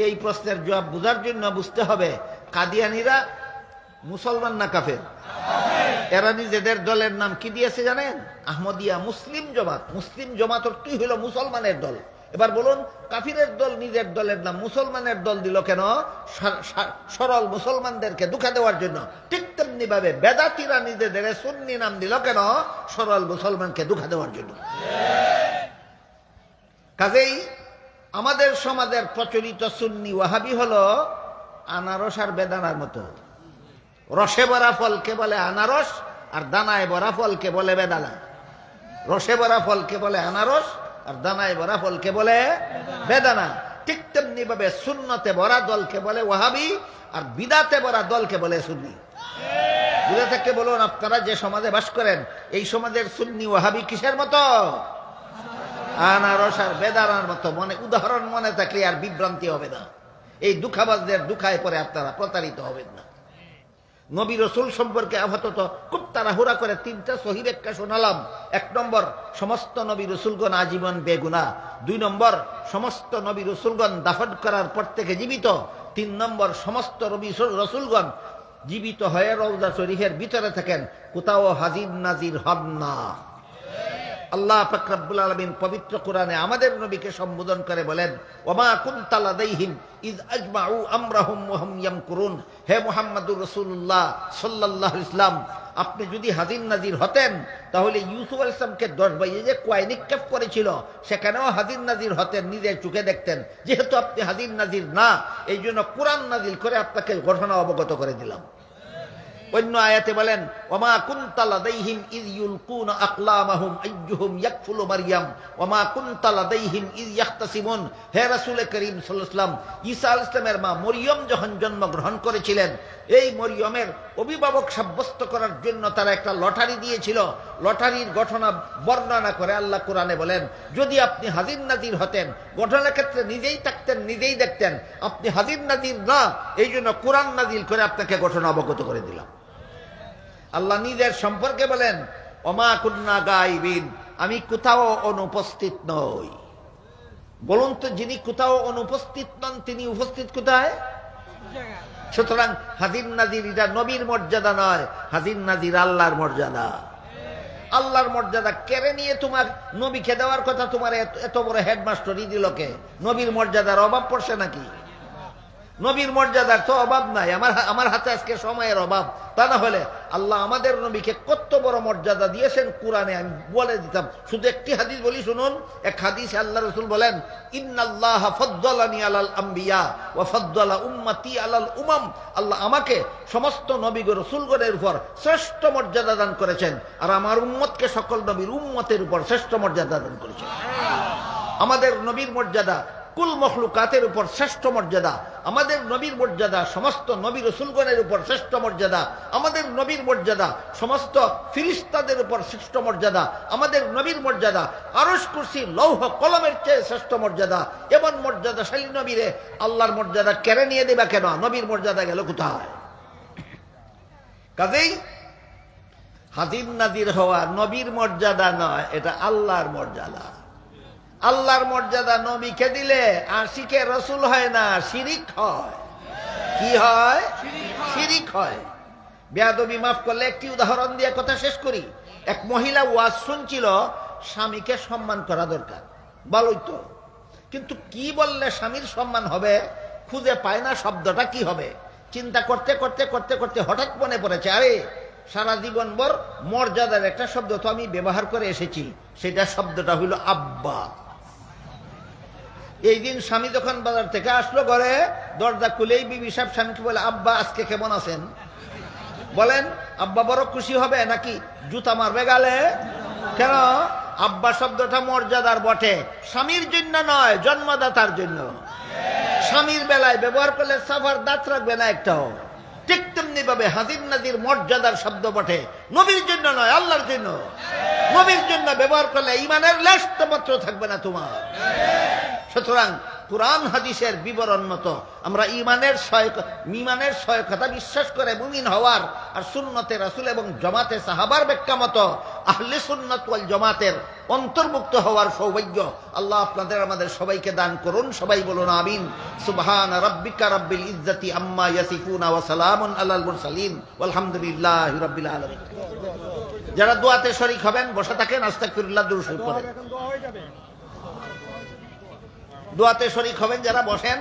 এই প্রশ্নের জবাব বোঝার জন্য বুঝতে হবে কাদিয়ানীরা মুসলমান না কাফের? এরা নিজেদের দলের নাম কি দিয়েছে জানেন? আহমদিয়া মুসলিম জামাত। মুসলিম জামাত অর্থই হলো মুসলমানের দল। এবার বলুন, কাফিরের দল নিজের দলের নাম মুসলমানের দল দিল কেন? সরল মুসলমানদেরকে ধোঁকা দেওয়ার জন্য। ঠিক তেমনি ভাবে বেদাতিরা নিজেদের সুন্নি নাম দিল কেন? সরল মুসলমানকে ধোঁকা দেওয়ার জন্য। কাজেই আমাদের সমাজের প্রচলিত সুন্নি ওয়াহাবি হলো আনারস আর বেদানার মতো। রসে ভরা ফলকে বলে আনারস, আর দানায় ভরা ফলকে বলে বেদানা। রসে ভরা ফলকে বলে আনারস, আর দানায় ভরা ফলকে বলে বেদানা। ঠিক তেমনি ভাবে সুন্নতে ভরা দলকে বলে ওয়াহাবি, আর বিদাতে ভরা দলকে বলে সুন্নি। বুঝে থেকে বলুন, আপনারা যে সমাজে বাস করেন এই সমাজের সুন্নি ওয়াহাবি কিসের মতো? আনারস আর বেদানার মতো। উদাহরণ মনে থাকলে আর বিভ্রান্তি হবে না। এই দুঃখাবাজদের দুঃখায় পরে আপনারা প্রতারিত হবেন না। নবী রসুল সম্পর্কে আপাতত খুব তাড়াহুড়া করে 3টা সহিহ ব্যাখ্যা শোনালাম। 1 নম্বর, সমস্ত নবী রসুলগণ আজীবন বেগুনাহ। 2 নম্বর, সমস্ত নবী রসুলগণ দাফন করার পর থেকে জীবিত। 3 নম্বর, সমস্ত নবী রসুলগণ জীবিত হয়ে রওজা শরীফের ভিতরে থাকেন, কোথাও হাজির নাজির হন না। আল্লাহ পাক রব্বুল আলামিন পবিত্র কোরআনে আমাদের নবীকে সম্বোধন করে বলেন, ওমা কুনতা লাদাইহিম ইয আজমাউ আমরাহুম ওয়া হুম ইয়ামকুরুন। হে মুহাম্মদুর রাসূলুল্লাহ সাল্লাল্লাহু আলাইহি ওয়াসাল্লাম, আপনি যদি হাজির নাজির হতেন তাহলে ইউসুফ আলাইহিস সালামকে 10 ভাইয়ে যে কয় নিক্ষেপ করেছিল সেখানেও হাজির নাজির হতেন, নিজের চোখে দেখতেন। যেহেতু আপনি হাজির নাজির না, এই জন্য কোরআন নাজিল করে আপনাকে ঘটনা অবগত করে দিলাম। অন্য আয়াতে বলেন, ওমা কুনতা লাদাইহিম ইয ইউলকুনা আকলামাহুম আইয়ুহুম ইয়াকফুলু মারইয়াম ওমা কুনতা লাদাইহিম ইয ইখতাসিমুন। হে রাসূল করিম সাল্লাল্লাহু আলাইহি ওয়াসাল্লাম, ঈসা আলাইহিস সালামের মা মরিয়ম যখন জন্মগ্রহণ করেছিলেন, এই মরিয়মের অভিভাবক সাব্যস্ত করার জন্য তারা একটা লটারি দিয়েছিল। লটারির ঘটনা বর্ণনা করে আল্লাহ কোরআনে বলেন, যদি আপনি হাজির নাজির হতেন, ঘটনার ক্ষেত্রে নিজেই থাকতেন, নিজেই দেখতেন, আপনি হাজির নাজির না, এই জন্য কোরআন নাজিল করে আপনাকে ঘটনা অবগত করে দিলাম। আল্লাহ নিজের সম্পর্কে বলেন, ওমা কুন্না গায়বিন, আমি কোথাও অনুপস্থিত নই। বলুন তো, যিনি কোথাও অনুপস্থিত নন তিনি উপস্থিত কোথায়? সুতরাং হাজির নাজির এটা নবীর মর্যাদা নয়, হাজির নাজির আল্লাহর মর্যাদা। আল্লাহর মর্যাদা কেড়ে নিয়ে তোমার নবীকে দেওয়ার কথা তোমার এত বড় হেডমাস্টারই দিল কে? নবীর মর্যাদার অভাব পড়ছে নাকি? নবীর মর্যাদার তো অভাব নাই। আমার হাতে আজকে সময়ের অভাব, তা না হলে আল্লাহ আমাদের নবীকে কত বড় মর্যাদা দিয়েছেন কোরআনে আমি বলে দিতাম। শুধু একটি হাদিস বলি শুনুন। এক হাদিসে আল্লাহ রাসূল বলেন, ইন্নাল্লাহা ফাদ্দালানি আলাল আম্বিয়া ওয়া ফাদ্দালা উম্মতি আলাল উমাম। আল্লাহ আমাকে সমস্ত নবী ও রাসূলগণের উপর শ্রেষ্ঠ মর্যাদা দান করেছেন, আর আমার উম্মতকে সকল নবীর উম্মতের উপর শ্রেষ্ঠ মর্যাদা দান করেছেন। আমাদের নবীর মর্যাদা কুল মখলুকাতের উপর শ্রেষ্ঠ মর্যাদা। আমাদের নবীর মর্যাদা সমস্ত নবী রাসূলগণের উপর শ্রেষ্ঠ মর্যাদা। আমাদের নবীর মর্যাদা সমস্ত ফিরিস্তাদের উপর শ্রেষ্ঠ মর্যাদা। আমাদের নবীর মর্যাদা আরশ কুরসি লৌহ কলমের চেয়ে শ্রেষ্ঠ মর্যাদা। এমন মর্যাদাশালী নবীরে আল্লাহর মর্যাদা কেড়ে নিয়ে দেবা কেন? নবীর মর্যাদা গেল কোথায়? কাজেই হাজির নাজির হওয়া নবীর মর্যাদা নয়, এটা আল্লাহর মর্যাদা। আল্লাহর মর্যাদা নবীকে দিলে আশিকে রসুল হয় না, শিরিক হয়। কি হয়? শিরিক হয়। বেয়াদবি মাফ করলে একটি উদাহরণ দিয়ে কথা শেষ করি। এক মহিলা ওয়াজ শুনছিল, স্বামীকে সম্মান করা দরকার, ভালোই তো, কিন্তু কি বললে স্বামীর সম্মান হবে খুঁজে পায় না, শব্দটা কি হবে। চিন্তা করতে করতে করতে করতে হঠাৎ মনে পড়েছে, আরে সারা জীবন ভর মর্যাদার একটা শব্দ তো আমি ব্যবহার করে এসেছি, সেটা শব্দটা হইল আব্বা। এই দিন স্বামী যখন বাজার থেকে আসলো, ঘরে দরজা খুলেই বিবি সাহেব স্বামীকে বলে, আব্বা আজকে কেমন আছেন? বলেন আব্বা বড় খুশি হবে নাকি জুতা মারবে গালে? কেন? আব্বা শব্দটা মর্যাদার বটে, স্বামীর জন্য নয়, জন্মদাতার জন্য। স্বামীর বেলায় ব্যবহার করলে সাফার দাঁত রাখবে না একটাও। ঠিক তেমনি ভাবে হাজির নাজির মর্যাদার শব্দ বটে, নবীর জন্য নয়, আল্লাহর জন্য। নবীর জন্য ব্যবহার করলে ইমানের লেশটা মাত্র থাকবে না তোমার। সুতরাং কুরআন হাদিসের বিবরণ মতো আমরা ইমানের ছয় কথা বিশ্বাস করে মুমিন হওয়ার, আর সুন্নতে রাসূল এবং জামাতে সাহাবার ব্যাখ্যা মতো আহলে সুন্নাত ওয়াল জামাতের অন্তর্ভুক্ত হওয়ার সৌভাগ্য আল্লাহ আপনাদের আমাদের সবাইকে দান করুন। সবাই বলুন আমিন। সুবহান রাব্বিকা রাব্বিল ইজ্জাতি আম্মা ইয়াসিফুনা ওয়া সালামুন আলাল মুরসালিন ওয়ালহামদুলিল্লাহি রাব্বিল আলামিন। যারা দোয়াতে শরীক হবেন বসে থাকেন, আস্তাগফিরুল্লাহ দুরূদ শরীফ পড়েন। দোয়াতে শরীক হবেন যারা বসেন।